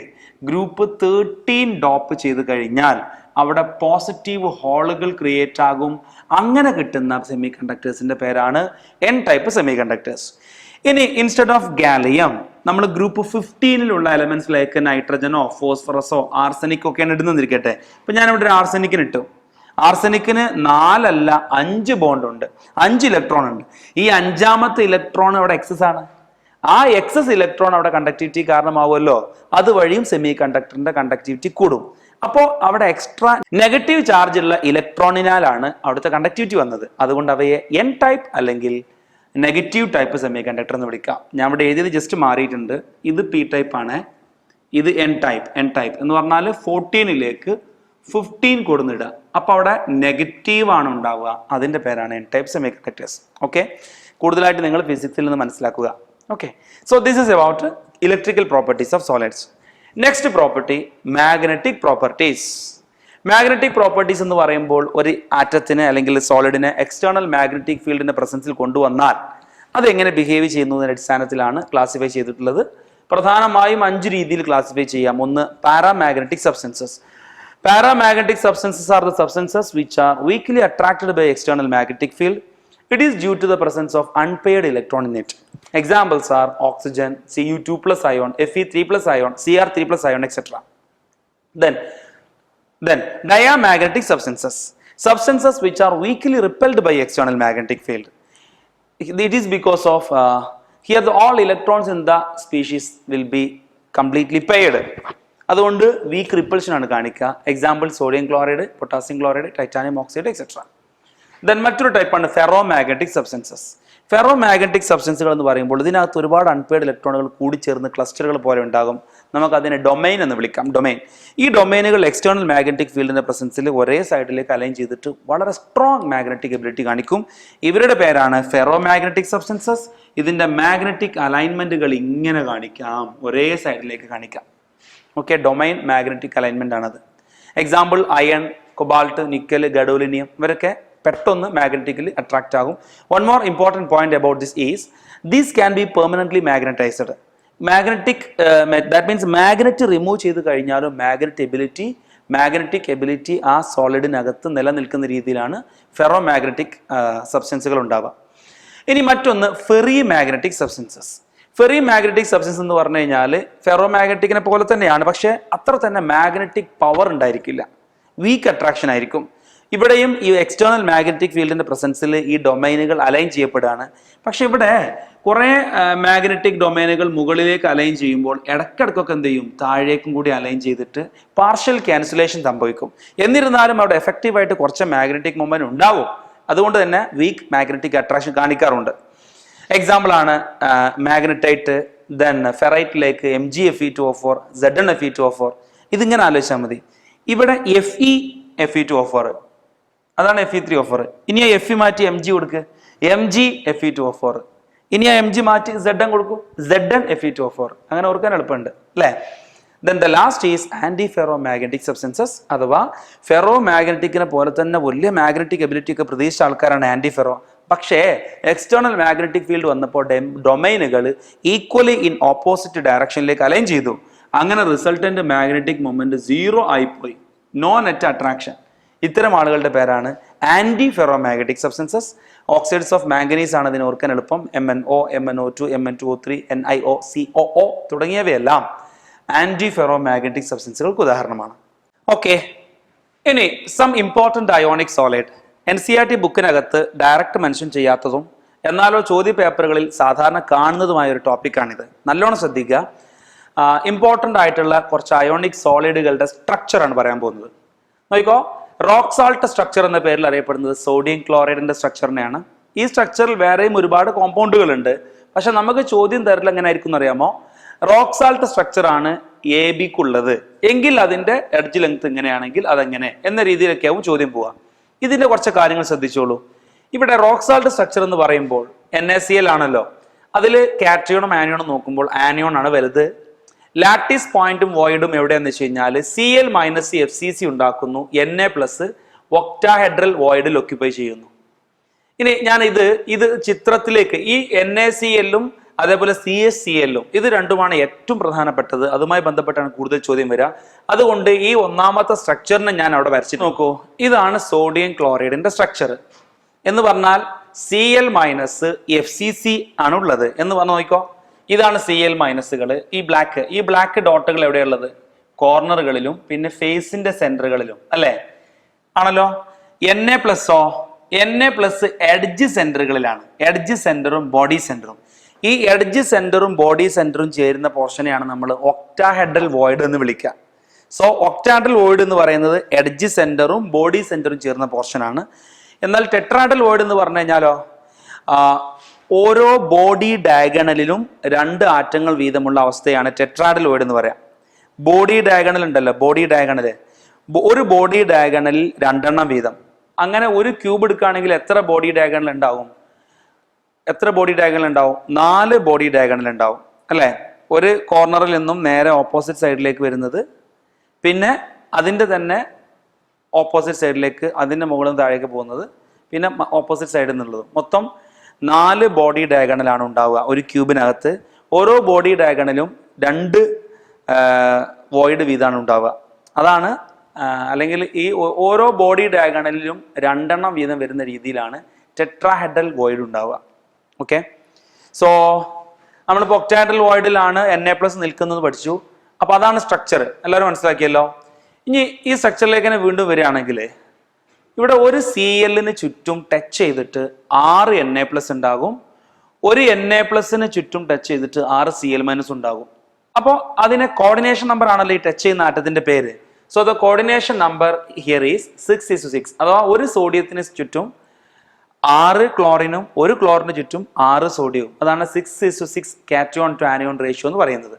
group 13 dope ചെയ്ത് കഴിഞ്ഞാൽ അവിടെ പോസിറ്റീവ് ഹോളുകൾ ക്രിയേറ്റ് ആകും. അങ്ങനെ കിട്ടുന്ന സെമി കണ്ടക്ടേഴ്സിന്റെ പേരാണ് എൻ ടൈപ്പ് സെമി കണ്ടക്ടേഴ്സ്. ഇനി ഇൻസ്റ്റെഡ് ഓഫ് ഗാലിയം നമ്മൾ ഗ്രൂപ്പ് 15 എലമെന്റ്സിലേക്ക് നൈട്രജനോ ഫോസ്ഫറസോ ആർസനിക്കോ ഒക്കെയാണ് ഇടുന്നിരിക്കട്ടെ. ഇപ്പൊ ഞാനിവിടെ ഒരു ആർസനിക്കിന് ഇട്ടു. ആർസനിക്കിന് 4 അല്ല 5 ബോണ്ട് ഉണ്ട്, 5 ഇലക്ട്രോൺ ഉണ്ട്. ഈ 5ാമത്തെ ഇലക്ട്രോൺ അവിടെ എക്സസ് ആണ്. ആ എക്സസ് ഇലക്ട്രോൺ അവിടെ കണ്ടക്ടിവിറ്റി കാരണമാവുമല്ലോ, അതുവഴിയും സെമി കണ്ടക്ടറിന്റെ കണ്ടക്ടിവിറ്റി കൂടും. അപ്പോൾ അവിടെ എക്സ്ട്രാ നെഗറ്റീവ് ചാർജ് ഉള്ള ഇലക്ട്രോണിനാലാണ് അവിടുത്തെ കണ്ടക്ടിവിറ്റി വന്നത്. അതുകൊണ്ട് അവയെ എൻ ടൈപ്പ് അല്ലെങ്കിൽ നെഗറ്റീവ് ടൈപ്പ് സെമി കണ്ടക്ടർ എന്ന് വിളിക്കാം. ഞാൻ ഇവിടെ എഴുതിയത് ജസ്റ്റ് മാറിയിട്ടുണ്ട്. ഇത് പി ടൈപ്പ് ആണ്, ഇത് എൻ ടൈപ്പ്. എന്ന് പറഞ്ഞാൽ 14 15 കൊടുന്നിടുക. അപ്പൊ അവിടെ നെഗറ്റീവ് ആണ് ഉണ്ടാവുക. അതിന്റെ പേരാണ് N type semi conductors. Okay, കൂടുതലായിട്ട് നിങ്ങൾ ഫിസിക്സിൽ നിന്ന് മനസ്സിലാക്കുക. Okay, so this is about electrical properties of solids. Next property magnetic properties. Magnetic properties എന്ന് പറയുമ്പോൾ ഒരു ആറ്റത്തിന് അല്ലെങ്കിൽ സോളിഡിനെ എക്സ്റ്റേണൽ മാഗ്നറ്റിക് ഫീൽഡിന്റെ പ്രസൻസിൽ കൊണ്ടുവന്നാൽ അതെങ്ങനെ ബിഹേവ് ചെയ്യുന്നതിന്റെ അടിസ്ഥാനത്തിലാണ് ക്ലാസിഫൈ ചെയ്തിട്ടുള്ളത്. പ്രധാനമായും 5 രീതിയിൽ ക്ലാസിഫൈ ചെയ്യാം. ഒന്ന്, paramagnetic substances. Paramagnetic substances are the substances which are weakly attracted by external magnetic field. It is due to the presence of unpaired electron in it. Examples are oxygen, Cu2 plus ion, Fe3 plus ion, Cr3 plus ion, etc. Then diamagnetic substances. Substances which are weakly repelled by external magnetic field. It is because of here all electrons in the species will be completely paired. അതുകൊണ്ട് weak repulsion ആണ് കാണിക്കുക. Example sodium chloride, potassium chloride, titanium oxide etcetera. Then മറ്റൊരു ടൈപ്പാണ് ferromagnetic substances. Ferromagnetic സബ്സ്റ്റൻസുകൾ എന്ന് പറയുമ്പോൾ ഇതിനകത്ത് ഒരുപാട് അൺപെയർഡ് ഇലക്ട്രോണുകൾ കൂടിച്ചേർന്ന് ക്ലസ്റ്ററുകൾ പോലെ ഉണ്ടാകും. നമുക്ക് അതിനെ ഡൊമൈൻ എന്ന് വിളിക്കാം. ഈ ഡൊമൈനുകൾ എക്സ്റ്റേണൽ മാഗ്നറ്റിക് ഫീൽഡിന്റെ പ്രസൻസിൽ ഒരേ സൈഡിലേക്ക് അലൈൻ ചെയ്തിട്ട് വളരെ സ്ട്രോങ് മാഗ്നറ്റിക് എബിലിറ്റി കാണിക്കും. ഇവരുടെ പേരാണ് ഫെറോ മാഗ്നറ്റിക് സബ്സ്റ്റൻസസ്. ഇതിന്റെ മാഗ്നറ്റിക് അലൈൻമെന്റുകൾ ഇങ്ങനെ കാണിക്കാം, ഒരേ സൈഡിലേക്ക് കാണിക്കാം. ഓക്കെ, ഡൊമൈൻ മാഗ്നറ്റിക് അലൈൻമെന്റ് ആണത്. Example iron, cobalt, nickel, gadolinium ഇവരൊക്കെ പെട്ടെന്ന് മാഗ്നറ്റിക്കലി അട്രാക്ട് ആകും. One more important point about this is these can be permanently magnetised. That means magnet remove ചെയ്ത് കഴിഞ്ഞാലും മാഗ്നറ്റിക് എബിലിറ്റി ആ സോളിഡിനകത്ത് നിലനിൽക്കുന്ന രീതിയിലാണ് ഫെറോ മാഗ്നറ്റിക് സബ്സ്റ്റൻസുകൾ ഉണ്ടാവുക. ഇനി മറ്റൊന്ന് ferry magnetic substances. Ferry magnetic substance എന്ന് പറഞ്ഞു കഴിഞ്ഞാൽ ഫെറോ മാഗ്നറ്റിക്കിനെ പോലെ തന്നെയാണ്, പക്ഷെ അത്ര തന്നെ മാഗ്നറ്റിക് പവർ ഉണ്ടായിരിക്കില്ല, വീക്ക് അട്രാക്ഷൻ ആയിരിക്കും. ഇവിടെയും ഈ എക്സ്റ്റേണൽ മാഗ്നറ്റിക് ഫീൽഡിന്റെ പ്രസൻസിൽ ഈ ഡൊമൈനുകൾ അലൈൻ ചെയ്യപ്പെടുകയാണ്. പക്ഷെ ഇവിടെ കുറെ മാഗ്നറ്റിക് ഡൊമൈനുകൾ മുകളിലേക്ക് അലൈൻ ചെയ്യുമ്പോൾ ഇടയ്ക്കിടയ്ക്കൊക്കെ എന്ത് ചെയ്യും, താഴേക്കും കൂടി അലൈൻ ചെയ്തിട്ട് പാർഷ്യൽ ക്യാൻസലേഷൻ സംഭവിക്കും. എന്നിരുന്നാലും അവിടെ എഫക്റ്റീവായിട്ട് കുറച്ച് മാഗ്നറ്റിക് മൊമെന്റ് ഉണ്ടാവും. അതുകൊണ്ട് തന്നെ വീക്ക് മാഗ്നറ്റിക് അട്രാക്ഷൻ കാണിക്കാറുണ്ട്. എക്സാമ്പിൾ ആണ് മാഗ്നറ്റൈറ്റ്, ദെൻ ഫെറൈറ്റിലേക്ക് MgFe2O4, ZnFe2O4. ഇതിങ്ങനെ ആലോചിച്ചാൽ മതി. ഇവിടെ Fe2O4 അതാണ് Fe3O4. ഇനി ആ Fe മാറ്റി Mg കൊടുക്ക്, Mg Fe2O4. ഇനി ആ Mg മാറ്റി Zn കൊടുക്കും, Zn Fe2O4. അങ്ങനെ ഓർക്കാൻ എളുപ്പമുണ്ട് അല്ലേ? Then the last is anti-ferromagnetic substances, അഥവാ ഫെറോമാഗ്നറ്റിക്കിനെ പോലെ തന്നെ വലിയ മാഗ്നറ്റിക് എബിലിറ്റി ഒക്കെ പ്രതീക്ഷിച്ച ആൾക്കാരാണ് ആന്റിഫെറോ. പക്ഷേ എക്സ്റ്റേണൽ മാഗ്നറ്റിക് ഫീൽഡ് വന്നപ്പോൾ ഡൊമൈനുകൾ ഈക്വലി ഇൻ ഓപ്പോസിറ്റ് ഡയറക്ഷനിലേക്ക് അലൈൻ ചെയ്തു. അങ്ങനെ റിസൾട്ടന്റ് മാഗ്നറ്റിക് മൊമെന്റ് 0 ആയിപ്പോയി, നോ നെറ്റ് അട്രാക്ഷൻ. ഇത്തരം ആളുകളുടെ പേരാണ് anti ferromagnetic substances. Oxides of manganese ആണ് ഇതിന് ഓർക്കാൻ എളുപ്പം. MnO, MnO2, Mn2O3, NiO, COO തുടങ്ങിയവയെല്ലാം ആന്റി ഫെറോമാഗ്നറ്റിക് സബ്സ്റ്റൻസുകൾക്ക് ഉദാഹരണമാണ്. ഓക്കെ, ഇനി some important ionic solid. NCERT ബുക്കിനകത്ത് ഡയറക്റ്റ് മെൻഷൻ ചെയ്യാത്തതും എന്നാലോ ചോദ്യ പേപ്പറുകളിൽ സാധാരണ കാണുന്നതുമായ ഒരു ടോപ്പിക്കാണിത്. നല്ലോണം ശ്രദ്ധിക്കുക. ഇമ്പോർട്ടൻ്റ് ആയിട്ടുള്ള കുറച്ച് അയോണിക് സോളിഡുകളുടെ സ്ട്രക്ചറാണ് പറയാൻ പോകുന്നത്. നോക്കിക്കോ, റോക്ക് സാൾട്ട് സ്ട്രക്ചർ എന്ന പേരിൽ അറിയപ്പെടുന്നത് സോഡിയം ക്ലോറൈഡിന്റെ സ്ട്രക്ചറിനെയാണ്. ഈ സ്ട്രക്ചറിൽ വേറെയും ഒരുപാട് കോമ്പൗണ്ടുകൾ ഉണ്ട്. പക്ഷെ നമുക്ക് ചോദ്യം തരൽ എങ്ങനെ ആയിരിക്കും എന്നറിയാമോ? റോക്ക് സാൾട്ട് സ്ട്രക്ചർ ആണ് AB-ക്കുള്ളത് എങ്കിൽ അതിന്റെ എഡ്ജ് ലെങ്ത് ഇങ്ങനെയാണെങ്കിൽ അതെങ്ങനെ എന്ന രീതിയിലൊക്കെയാവും ചോദ്യം പോവുക. ഇതിന്റെ കുറച്ച് കാര്യങ്ങൾ ശ്രദ്ധിച്ചോളൂ. ഇവിടെ റോക്ക് സാൾട്ട് സ്ട്രക്ചർ എന്ന് പറയുമ്പോൾ NaCl ആണല്ലോ. അതിൽ കാറ്റയോണും ആനിയോണും നോക്കുമ്പോൾ ആനിയോൺ ആണ് വലുത്. ലാറ്റിസ് പോയിന്റും വോയിഡും എവിടെയാന്ന് വെച്ച് കഴിഞ്ഞാൽ Cl - FCC ഉണ്ടാക്കുന്നു, Na+ ഒക്ടാഹെഡ്രൽ വോയിഡിൽ ഒക്യുപ്പൈ ചെയ്യുന്നു. ഇനി ഞാൻ ഇത് ചിത്രത്തിലേക്ക് ഈ NaCl-ഉം അതേപോലെ CHCl-ഉം ഇത് രണ്ടുമാണ് ഏറ്റവും പ്രധാനപ്പെട്ടത്. അതുമായി ബന്ധപ്പെട്ടാണ് കൂടുതൽ ചോദ്യം വരിക. അതുകൊണ്ട് ഈ ഒന്നാമത്തെ സ്ട്രക്ചറിനെ ഞാൻ അവിടെ വരച്ച് നോക്കൂ. ഇതാണ് സോഡിയം ക്ലോറൈഡിന്റെ സ്ട്രക്ചർ എന്ന് പറഞ്ഞാൽ Cl - FCC ആണുള്ളത് എന്ന് പറഞ്ഞു നോക്കിക്കോ. ഇതാണ് Cl-കൾ. ഈ ബ്ലാക്ക് ഡോട്ടുകൾ എവിടെയുള്ളത്? കോർണറുകളിലും പിന്നെ ഫേസിന്റെ സെന്ററുകളിലും അല്ലേ ആണല്ലോ. Na+ എഡ്ജ് സെന്ററുകളിലാണ്. എഡ്ജ് സെന്ററും ബോഡി സെന്ററും. ഈ എഡ്ജ് സെന്ററും ബോഡി സെന്ററും ചേരുന്ന പോർഷനെയാണ് നമ്മൾ ഒക്ടാഹെഡ്രൽ വോയിഡ് എന്ന് വിളിക്കുക. സോ ഒക്ടാഹെഡ്രൽ വോയിഡ് എന്ന് പറയുന്നത് എഡ്ജ് സെന്ററും ബോഡി സെന്ററും ചേർന്ന പോർഷനാണ്. എന്നാൽ ടെട്രാഹെഡ്രൽ വോയിഡ് എന്ന് പറഞ്ഞു കഴിഞ്ഞാലോ ഓരോ ബോഡി ഡയഗണലിലും 2 ആറ്റങ്ങൾ വീതമുള്ള അവസ്ഥയാണ് ടെട്രാഹെഡ്രൽ വോയിഡ് എന്ന് പറയാം. ബോഡി ഡയഗണൽ ഉണ്ടല്ലോ, ഒരു ബോഡി ഡയഗണലിൽ 2 എണ്ണം വീതം. അങ്ങനെ ഒരു ക്യൂബ് എടുക്കുകയാണെങ്കിൽ എത്ര ബോഡി ഡയഗണൽ ഉണ്ടാവും? 4 ബോഡി ഡയഗണൽ ഉണ്ടാവും അല്ലേ? ഒരു കോർണറിൽ നിന്നും നേരെ ഓപ്പോസിറ്റ് സൈഡിലേക്ക് വരുന്നത്, പിന്നെ അതിൻ്റെ തന്നെ ഓപ്പോസിറ്റ് സൈഡിലേക്ക് അതിൻ്റെ മുകളിൽ നിന്ന് താഴേക്ക് പോകുന്നത്, പിന്നെ ഓപ്പോസിറ്റ് സൈഡിൽ നിന്നുള്ളത്. മൊത്തം 4 ബോഡി ഡയഗണലാണ് ഉണ്ടാവുക ഒരു ക്യൂബിനകത്ത്. ഓരോ ബോഡി ഡയഗണലും 2 വോയിഡ് വീതമാണ് ഉണ്ടാവുക. അതാണ് അല്ലെങ്കിൽ ഈ ഓരോ ബോഡി ഡയഗണലിലും 2 എണ്ണം വീതം വരുന്ന രീതിയിലാണ് ടെട്രാഹെഡ്രൽ വോയിഡ് ഉണ്ടാവുക. ഓക്കെ, സോ നമ്മളിപ്പോൾ ഒക്ടാഹെഡ്രൽ വോയിഡിലാണ് Na+ നിൽക്കുന്നത് പഠിച്ചു. അപ്പൊ അതാണ് സ്ട്രക്ചർ, എല്ലാവരും മനസ്സിലാക്കിയല്ലോ. ഇനി ഈ സ്ട്രക്ചറിലേക്ക് തന്നെ വീണ്ടും വരികയാണെങ്കിൽ ഇവിടെ ഒരു Cl-ന് ചുറ്റും ടച്ച് ചെയ്തിട്ട് 6 Na+ ഉണ്ടാകും. ഒരു Na+ന് ചുറ്റും ടച്ച് ചെയ്തിട്ട് 6 Cl- ഉണ്ടാകും. അപ്പോൾ അതിനെ കോർഡിനേഷൻ നമ്പർ ആണല്ലോ ഈ ടച്ച് ചെയ്യുന്ന ആറ്റത്തിന്റെ പേര്. So the coordination number here is 6:6. അഥവാ ഒരു സോഡിയത്തിന് ചുറ്റും 6 ക്ലോറിനും ഒരു ക്ലോറിന് ചുറ്റും 6 സോഡിയവും. അതാണ് 6:6 കാറ്റയോൺ ടു ആനിയോൺ റേഷ്യോ എന്ന് പറയുന്നത്.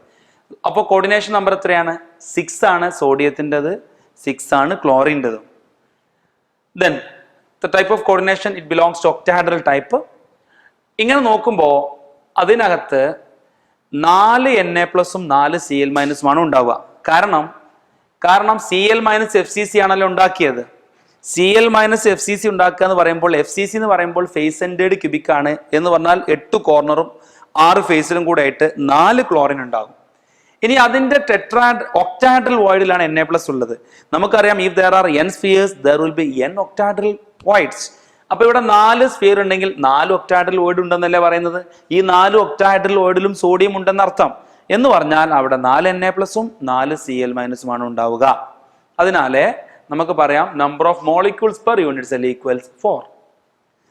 അപ്പോൾ കോർഡിനേഷൻ നമ്പർ എത്രയാണ്? 6 ആണ് സോഡിയത്തിൻ്റെത്, 6 ആണ് ക്ലോറിൻ്റെതും. Then the type of coordination, it belongs to octahedral type. ഇങ്ങനെ നോക്കുമ്പോൾ അതിനകത്ത് 4 Na+ഉം 4 Cl- ആണ് ഉണ്ടാവുക. കാരണം Cl - FCC ആണല്ലോ ഉണ്ടാക്കിയത്. Cl - FCC ഉണ്ടാക്കുക എന്ന് പറയുമ്പോൾ FCC എന്ന് പറയുമ്പോൾ ഫേസ് സെന്റേഡ് ക്യൂബിക് ആണ് എന്ന് പറഞ്ഞാൽ 8 കോർണറും 6 ഫേസിലും കൂടെ ആയിട്ട് 4 ക്ലോറിൻ ഉണ്ടാകും. ഇനി അതിന്റെ ഒക്ടാഹെഡ്രൽ വോയിഡിലാണ് Na+ ഉള്ളത്. നമുക്കറിയാം if there are n spheres there will be n octahedral voids. അപ്പൊ ഇവിടെ 4 സ്ഫിയർ ഉണ്ടെങ്കിൽ 4 ഒക്ടാഹെഡ്രൽ വോയിഡ് ഉണ്ടെന്നല്ലേ പറയുന്നത്. ഈ 4 ഒക്ടാഹെഡ്രൽ വോയിഡിലും സോഡിയം ഉണ്ടെന്ന് അർത്ഥം. എന്ന് പറഞ്ഞാൽ അവിടെ 4 Na+ഉം 4 Cl- ആണ് ഉണ്ടാവുക. അതിനാലെ നമുക്ക് പറയാം number of molecules per unit cell equals 4.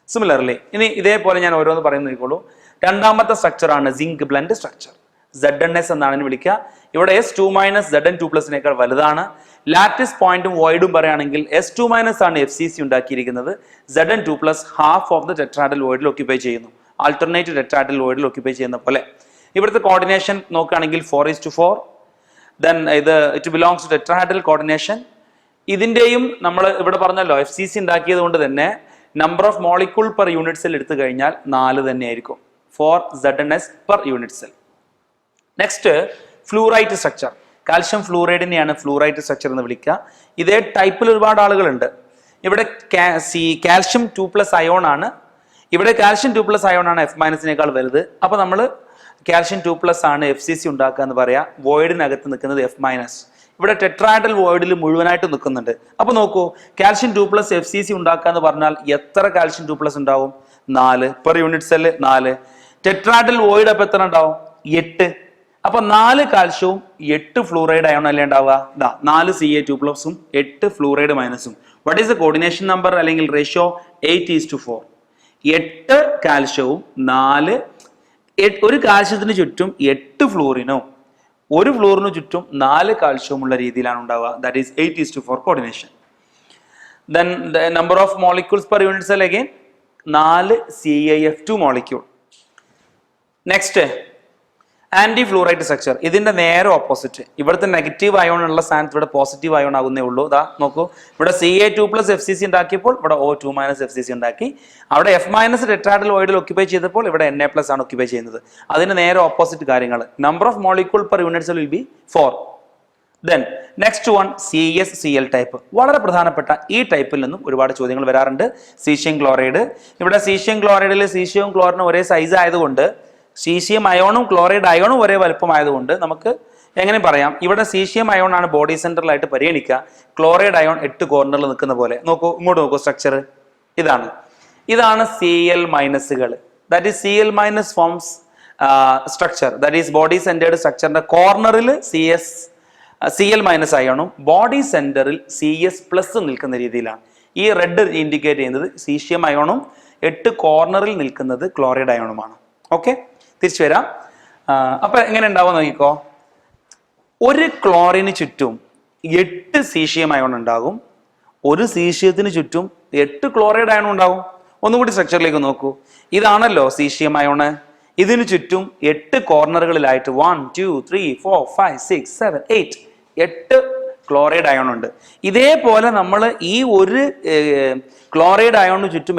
Similarly ഇനി ഇതേപോലെ ഞാൻ ഓരോന്ന് പറയുന്നത് നോക്കിക്കോളൂ. രണ്ടാമത്തെ സ്ട്രക്ചർ ആണ് സിങ്ക് ബ്ലെൻഡ് സ്ട്രക്ചർ. ZnS എന്നാണ് വിളിക്കുക. ഇവിടെ S2- Zn2+നേക്കാൾ വലുതാണ്. ലാറ്റിസ് പോയിന്റും വോയിഡും പറയുകയാണെങ്കിൽ S2- ആണ് FCC ഉണ്ടാക്കിയിരിക്കുന്നത്. Zn2+ half of the tetrahedral വോയിഡിൽ ഒക്യുപ്പൈ ചെയ്യുന്നു. ആൾട്ടർനേറ്റ് ടെട്രാഹെഡ്രൽ വോയിഡിൽ ഒക്യുപ്പൈ ചെയ്യുന്ന പോലെ. ഇവിടുത്തെ കോർഡിനേഷൻ നോക്കുകയാണെങ്കിൽ 4:4. Then it belongs to tetrahedral coordination. ഇതിന്റെയും നമ്മൾ ഇവിടെ പറഞ്ഞല്ലോ FCC ഉണ്ടാക്കിയത് കൊണ്ട് തന്നെ number of molecule per unit cell എടുത്തു കഴിഞ്ഞാൽ 4 തന്നെയായിരിക്കും. 4 ZnS per unit cell. Next fluorite structure. Calcium ഫ്ലൂറൈഡിനെയാണ് ഫ്ലൂറൈറ്റ് സ്ട്രക്ചർ എന്ന് വിളിക്കുക. ഇതേ ടൈപ്പിൽ ഒരുപാട് ആളുകളുണ്ട്. ഇവിടെ കാൽഷ്യം 2+ അയോൺ ആണ്. ഇവിടെ കാൽഷ്യം 2+ അയോൺ ആണ് F- വലുത്. അപ്പൊ നമ്മൾ കാൽഷ്യം 2+ ആണ് FCC ഉണ്ടാക്കുക എന്ന് പറയാ. വോയിഡിനകത്ത് നിൽക്കുന്നത് F-. ഇവിടെ ടെട്രാഡൽ വോയിഡിൽ മുഴുവനായിട്ട് നിൽക്കുന്നുണ്ട്. അപ്പൊ നോക്കൂ, കാൽഷ്യം 2+ FCC ഉണ്ടാക്കുക എന്ന് പറഞ്ഞാൽ എത്ര കാൽഷ്യം 2+ ഉണ്ടാവും? 4 പെർ യൂണിറ്റ് സെല്ല് 4. ടെട്രാഡൽ വോയിഡ് അപ്പൊ എത്ര ഉണ്ടാവും? 8. അപ്പൊ 4 കാൽഷ്യവും 8 ഫ്ലൂറൈഡ് അയോൺ അല്ലേ ഉണ്ടാവുക? 4 Ca2+ഉം 8 ഫ്ലൂറൈഡ് മൈനസും. What is the coordination number അല്ലെങ്കിൽ റേഷ്യോ? 8:4. 8 കാൽഷ്യവും 4 ഒരു കാൽഷ്യത്തിന് ചുറ്റും 8 ഫ്ലൂറിനോ, ഒരു ഫ്ലൂറിന് ചുറ്റും 4 കാൽഷ്യവും ഉള്ള രീതിയിലാണ് ഉണ്ടാവുക. That is 8:4 coordination. Then the number of molecules per unit cell again 4 CaF2 molecule. Next, anti fluorite structure. ഇതിന്റെ നേരെ ഓപ്പോസിറ്റ്. ഇവിടുത്തെ നെഗറ്റീവ് അയോൺ ഉള്ള സ്ഥാനത്ത് ഇവിടെ പോസിറ്റീവ് അയോൺ ആകുന്നേ ഉള്ളൂ. ഇതാ നോക്കൂ, ഇവിടെ Ca2+ FCC ഉണ്ടാക്കിയപ്പോൾ ഇവിടെ O2- FCC ഉണ്ടാക്കി. അവിടെ F- ടെട്രാഡൽ വോയിഡിൽ ഒക്യുപ്പൈ ചെയ്തപ്പോൾ ഇവിടെ Na+ ആണ് ഒക്യുപ്പൈ ചെയ്യുന്നത്. അതിന് നേരെ ഓപ്പോസിറ്റ് കാര്യങ്ങൾ. Number of molecule per unit cell will be 4. Then next one CsCl type. വളരെ പ്രധാനപ്പെട്ട ഈ ടൈപ്പിൽ നിന്നും ഒരുപാട് ചോദ്യങ്ങൾ വരാറുണ്ട്. Caesium chloride. ഇവിടെ സീഷ്യം ക്ലോറൈഡിൽ സീഷ്യവും ക്ലോറിനും ഒരേ സൈസ് ആയതുകൊണ്ട്, സീഷ്യം അയോണും ക്ലോറൈഡ് അയോണും ഒരേ വലുപ്പമായതുകൊണ്ട് നമുക്ക് എങ്ങനെ പറയാം, ഇവിടെ സീഷ്യം അയോൺ ആണ് ബോഡി സെന്ററിലായിട്ട് പരിഗണിക്കുക. ക്ലോറൈഡ് അയോൺ 8 കോർണറിൽ നിൽക്കുന്ന പോലെ. നോക്കൂ, ഇങ്ങോട്ട് നോക്കൂ, സ്ട്രക്ചർ ഇതാണ്. Cl-കൾ. That is Cl- forms structure. That is body centred സ്ട്രക്ചറിന്റെ കോർണറിൽ Cl- അയോണും ബോഡി സെന്ററിൽ Cs+ നിൽക്കുന്ന രീതിയിലാണ്. ഈ റെഡ് ഇൻഡിക്കേറ്റ് ചെയ്യുന്നത് സീഷ്യം അയോണും 8 കോർണറിൽ നിൽക്കുന്നത് ക്ലോറൈഡ് അയോണുമാണ്. ഓക്കെ, തിരിച്ചു വരാം. അപ്പൊ എങ്ങനെ ഉണ്ടാവും നോക്കിക്കോ. ഒരു ക്ലോറിന് ചുറ്റും 8 സീഷ്യം അയോൺ ഉണ്ടാകും. ഒരു സീഷ്യത്തിന് ചുറ്റും 8 ക്ലോറൈഡ് അയോൺ ഉണ്ടാകും. ഒന്നുകൂടി സ്ട്രക്ചറിലേക്ക് നോക്കൂ. ഇതാണല്ലോ സീഷ്യം അയോണ്. ഇതിനു ചുറ്റും 8 കോർണറുകളിലായിട്ട് 1 2 3 4 5 6 7 8 ക്ലോറൈഡ് അയോൺ ഉണ്ട്. ഇതേപോലെ നമ്മൾ ഈ ഒരു ക്ലോറൈഡ് അയോണിന് ചുറ്റും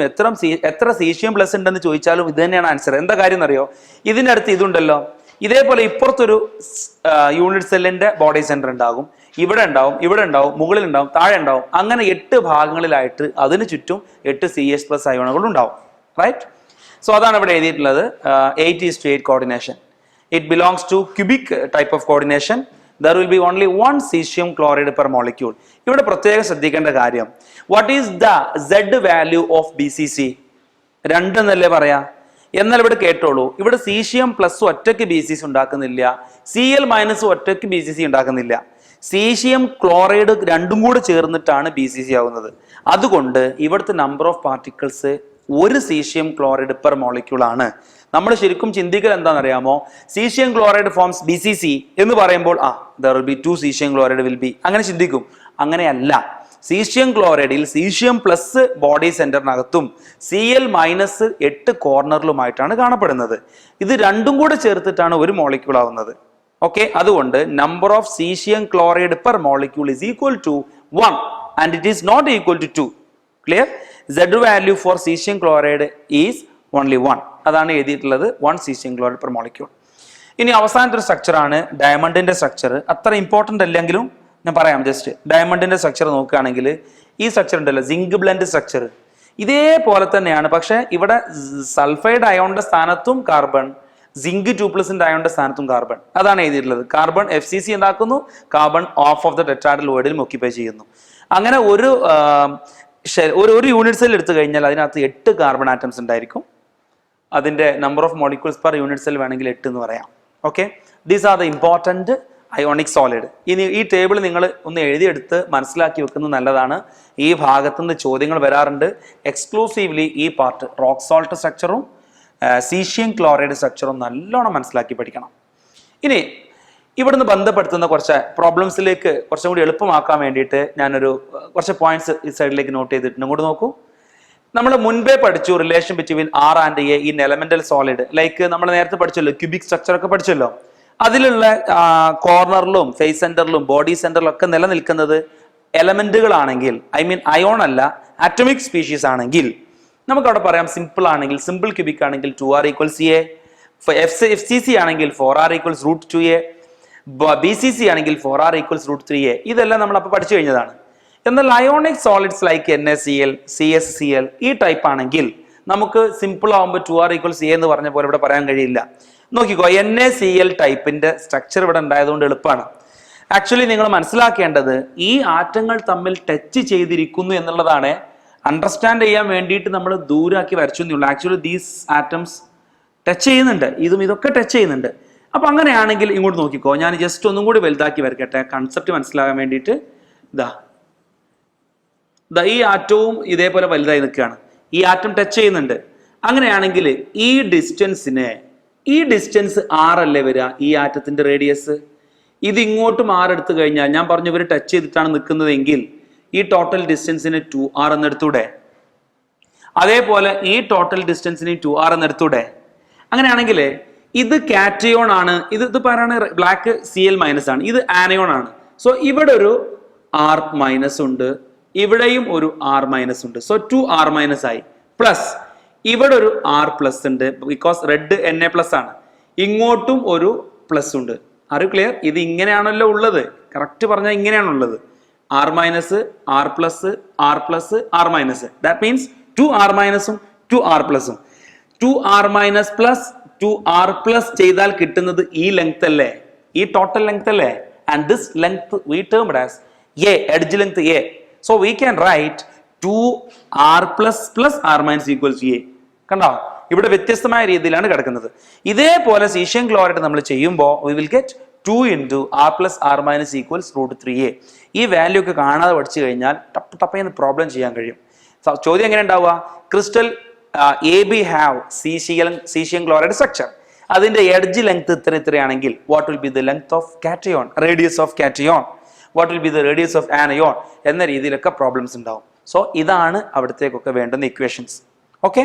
എത്ര സീഷ്യം പ്ലസ് ഉണ്ടെന്ന് ചോദിച്ചാലും ഇത് തന്നെയാണ് ആൻസർ. എന്താ കാര്യം എന്നറിയോ? ഇതിൻ്റെ അടുത്ത് ഇതുണ്ടല്ലോ. ഇതേപോലെ ഇപ്പുറത്തൊരു യൂണിറ്റ് സെല്ലിന്റെ ബോഡി സെന്റർ ഉണ്ടാകും. ഇവിടെ ഉണ്ടാവും, ഇവിടെ ഉണ്ടാവും, മുകളിൽ ഉണ്ടാവും, താഴെ ഉണ്ടാവും. അങ്ങനെ 8 ഭാഗങ്ങളിലായിട്ട് അതിന് ചുറ്റും 8 Cs+ അയോണുകൾ ഉണ്ടാവും. റൈറ്റ്? സോ അതാണ് ഇവിടെ എഴുതിയിട്ടുള്ളത്. 8:8 coordination. It belongs to cubic type of coordination. There will be only 1 cesium chloride per molecule. ഇവിടെ പ്രത്യേകം ശ്രദ്ധിക്കേണ്ട കാര്യം, what is the Z value of BCC? 2 എന്നല്ലേ പറയാ. എന്നാൽ ഇവിടെ കേട്ടോളൂ, ഇവിടെ സീഷ്യം പ്ലസ് ഒറ്റയ്ക്ക് BCC ഉണ്ടാക്കുന്നില്ല, Cl- ഒറ്റയ്ക്ക് BCC ഉണ്ടാക്കുന്നില്ല. സീഷ്യം ക്ലോറൈഡ് രണ്ടും കൂടെ ചേർന്നിട്ടാണ് BCC ആവുന്നത്. അതുകൊണ്ട് ഇവിടുത്തെ number of particles 1 caesium chloride per molecule ആണ്. നമ്മൾ ശരിക്കും ചിന്തിക്കൽ എന്താണെന്നറിയാമോ? സീഷ്യം ക്ലോറൈഡ് ഫോംസ് BCC എന്ന് പറയുമ്പോൾ there will be 2 caesium chloride will be, അങ്ങനെ ചിന്തിക്കും. അങ്ങനെയല്ല. സീഷ്യം ക്ലോറൈഡിൽ സീഷ്യം പ്ലസ് ബോഡി സെന്ററിനകത്തും Cl- 8 കോർണറിലുമായിട്ടാണ് കാണപ്പെടുന്നത്. ഇത് രണ്ടും കൂടെ ചേർത്തിട്ടാണ് ഒരു മോളിക്യൂൾ ആവുന്നത്. ഓക്കെ, അതുകൊണ്ട് number of caesium chloride per molecule is equal to 1 and it is not equal to 2. Clear? Z value for cesium chloride is only 1. അതാണ് എഴുതിയിട്ടുള്ളത്, 1 cesium chloride per molecule. ഇനി അവസാനത്തെ ഒരു സ്ട്രക്ചർ ആണ് ഡയമണ്ടിന്റെ സ്ട്രക്ചർ. അത്ര important അല്ലെങ്കിലും ഞാൻ പറയാം ജസ്റ്റ്. ഡയമണ്ടിന്റെ സ്ട്രക്ചർ നോക്കുകയാണെങ്കിൽ ഈ സ്ട്രക്ചർ ഉണ്ടല്ലോ, സിങ്ക് ബ്ലെൻഡ് സ്ട്രക്ചർ, ഇതേപോലെ തന്നെയാണ്. പക്ഷെ ഇവിടെ സൾഫൈഡ് അയോണിന്റെ സ്ഥാനത്തും കാർബൺ, സിങ്ക് 2+ അയോണിന്റെ സ്ഥാനത്തും കാർബൺ. അതാണ് എഴുതിയിട്ടുള്ളത്. കാർബൺ FCC ഉണ്ടാക്കുന്നു, കാർബൺ ഓഫ് ദ ടെട്രാഡൽ വോയിഡിൽ ഒക്യുപ്പൈ ചെയ്യുന്നു. അങ്ങനെ ഒരു യൂണിറ്റ് സെൽ എടുത്തു കഴിഞ്ഞാൽ അതിനകത്ത് 8 കാർബൺ ആറ്റംസ് ഉണ്ടായിരിക്കും. അതിന്റെ number of molecules per unit cell വേണമെങ്കിൽ 8 എന്ന് പറയാം. Okay, these are the important ionic solid. ഇനി ഈ ടേബിൾ നിങ്ങൾ ഒന്ന് എഴുതിയെടുത്ത് മനസ്സിലാക്കി വെക്കുന്നത് നല്ലതാണ്. ഈ ഭാഗത്തുനിന്ന് ചോദ്യങ്ങൾ വരാറുണ്ട്. എക്സ്ക്ലൂസീവ്ലി ഈ പാർട്ട് റോക്ക് സോൾട്ട് സ്ട്രക്ചറും സീഷ്യം ക്ലോറൈഡ് സ്ട്രക്ചറും നല്ലോണം മനസ്സിലാക്കി പഠിക്കണം. ഇനി ഇവിടുന്ന് ബന്ധപ്പെടുത്തുന്ന കുറച്ച് പ്രോബ്ലംസിലേക്ക് കുറച്ചും കൂടി എളുപ്പമാക്കാൻ വേണ്ടിയിട്ട് ഞാനൊരു കുറച്ച് പോയിന്റ്സ് ഈ സൈഡിലേക്ക് നോട്ട് ചെയ്തിട്ടുണ്ട്. ഇങ്ങോട്ട് നോക്കൂ. നമ്മൾ മുൻപേ പഠിച്ചു relation between R and A in elemental solid. Like നമ്മൾ നേരത്തെ പഠിച്ചല്ലോ, ക്യൂബിക് സ്ട്രക്ചർ ഒക്കെ പഠിച്ചല്ലോ. അതിലുള്ള കോർണറിലും ഫേസ് സെന്ററിലും ബോഡി സെന്ററിലും ഒക്കെ നിലനിൽക്കുന്നത് എലമെന്റുകളാണെങ്കിൽ, ഐ മീൻ അയോൺ അല്ല, ആറ്റമിക് സ്പീഷീസ് ആണെങ്കിൽ നമുക്ക് അവിടെ പറയാം സിമ്പിൾ ആണെങ്കിൽ, സിമ്പിൾ ക്യൂബിക് ആണെങ്കിൽ 2r ഈക്വൽസ് എ, FCC ആണെങ്കിൽ 4r equals root 2a, BCC ആണെങ്കിൽ 4r ഈക്വൽസ് റൂട്ട് 3a. ഇതെല്ലാം നമ്മൾ അപ്പോൾ പഠിച്ചു കഴിഞ്ഞതാണ്. എന്നാൽ ionic solids like NaCl, CSCl ഈ ടൈപ്പ് ആണെങ്കിൽ നമുക്ക് സിമ്പിൾ ആവുമ്പോൾ 2r ഈക്വൽസ് എ എന്ന് പറഞ്ഞ പോലെ ഇവിടെ പറയാൻ കഴിയില്ല. നോക്കിക്കോ, NaCl ടൈപ്പിന്റെ സ്ട്രക്ചർ ഇവിടെ ഉണ്ടായതുകൊണ്ട് എളുപ്പമാണ്. ആക്ച്വലി നിങ്ങൾ മനസ്സിലാക്കേണ്ടത് ഈ ആറ്റങ്ങൾ തമ്മിൽ ടച്ച് ചെയ്തിരിക്കുന്നു എന്നുള്ളതാണ്. അണ്ടർസ്റ്റാൻഡ് ചെയ്യാൻ വേണ്ടിയിട്ട് നമ്മൾ ദൂരാക്കി വരച്ചു എന്നുള്ളൂ. ആക്ച്വലി ദീസ് ആറ്റംസ് ടച്ച് ചെയ്യുന്നുണ്ട്, ഇതൊക്കെ ടച്ച് ചെയ്യുന്നുണ്ട്. അപ്പൊ അങ്ങനെയാണെങ്കിൽ ഇങ്ങോട്ട് നോക്കിക്കോ, ഞാൻ ജസ്റ്റ് ഒന്നും കൂടി വലുതാക്കി വരയ്ക്കട്ടെ കൺസെപ്റ്റ് മനസ്സിലാകാൻ വേണ്ടിയിട്ട്. ഈ ആറ്റവും ഇതേപോലെ വലുതായി നിൽക്കുകയാണ്, ഈ ആറ്റം ടച്ച് ചെയ്യുന്നുണ്ട്. അങ്ങനെയാണെങ്കിൽ ഈ ഡിസ്റ്റൻസ് r അല്ലേ വരിക, ഈ ആറ്റത്തിന്റെ റേഡിയസ്. ഇത് ഇങ്ങോട്ടും r എടുത്തു കഴിഞ്ഞാൽ, ഞാൻ പറഞ്ഞു ഇവർ ടച്ച് ചെയ്തിട്ടാണ് നിൽക്കുന്നതെങ്കിൽ ഈ ടോട്ടൽ ഡിസ്റ്റൻസിന് 2r എന്നെടുത്തൂടെ. അതേപോലെ ഈ ടോട്ടൽ ഡിസ്റ്റൻസിന് 2r എന്നെടുത്തൂടെ. അങ്ങനെയാണെങ്കിൽ ഇത് കാറ്റയോൺ ആണ്, ഇത് പറയാണ് ബ്ലാക്ക് Cl മൈനസ് ആണ്, ഇത് ആനയോൺ ആണ്. സോ ഇവിടെ ഒരു r മൈനസ് ഉണ്ട്, ഇവിടെയും ഒരു r മൈനസ് ഉണ്ട്. സോ 2r മൈനസ് ആയി. പ്ലസ് ഇവിടെ ഒരു r പ്ലസ് ഉണ്ട്, ബിക്കോസ് റെഡ് Na പ്ലസ് ആണ്. ഇങ്ങോട്ടും ഒരു പ്ലസ് ഉണ്ട്. Are you clear? ഇത് ഇങ്ങനെയാണല്ലോ ഉള്ളത്, കറക്റ്റ് പറഞ്ഞാൽ ഇങ്ങനെയാണുള്ളത്. r minus, r plus, r plus, r minus. That means 2r മൈനസും 2r പ്ലസും. 2r minus plus 2r plus ചെയ്താൽ കിട്ടുന്നത് ഈ ലെങ്ത് അല്ലേ, ഈ ടോട്ടൽ ലെങ്ത് അല്ലേ. And this length we termed as a, edge length a. So we can write 2r plus plus r minus equals a. കണ്ടോ, ഇവിടെ വ്യത്യസ്തമായ രീതിയിലാണ് കിടക്കുന്നത്. ഇതേപോലെ സീഷ്യം ക്ലോറൈഡ് നമ്മൾ ചെയ്യുമ്പോൾ we will get 2 into r plus r minus equals root 3a. ഈ value ഒക്കെ കാണാതെ പഠിച്ചു കഴിഞ്ഞാൽ ടപ്പേന്ന് പ്രോബ്ലം ചെയ്യാൻ കഴിയും. ചോദ്യം എങ്ങനെ ഉണ്ടാവുക? Crystal AB have cesium chloride structure. അതിന്റെ എഡ്ജ് ലെങ്ത് ഇത്രയാണെങ്കിൽ what will be the length of cation, radius of cation, what will be the radius of anion എന്ന രീതിയിലൊക്കെ പ്രോബ്ലംസ് ഉണ്ടാവും. സോ ഇതാണ് അവിടത്തേക്കൊക്കെ വേണ്ടുന്ന ഇക്വേഷൻസ്. ഓക്കെ.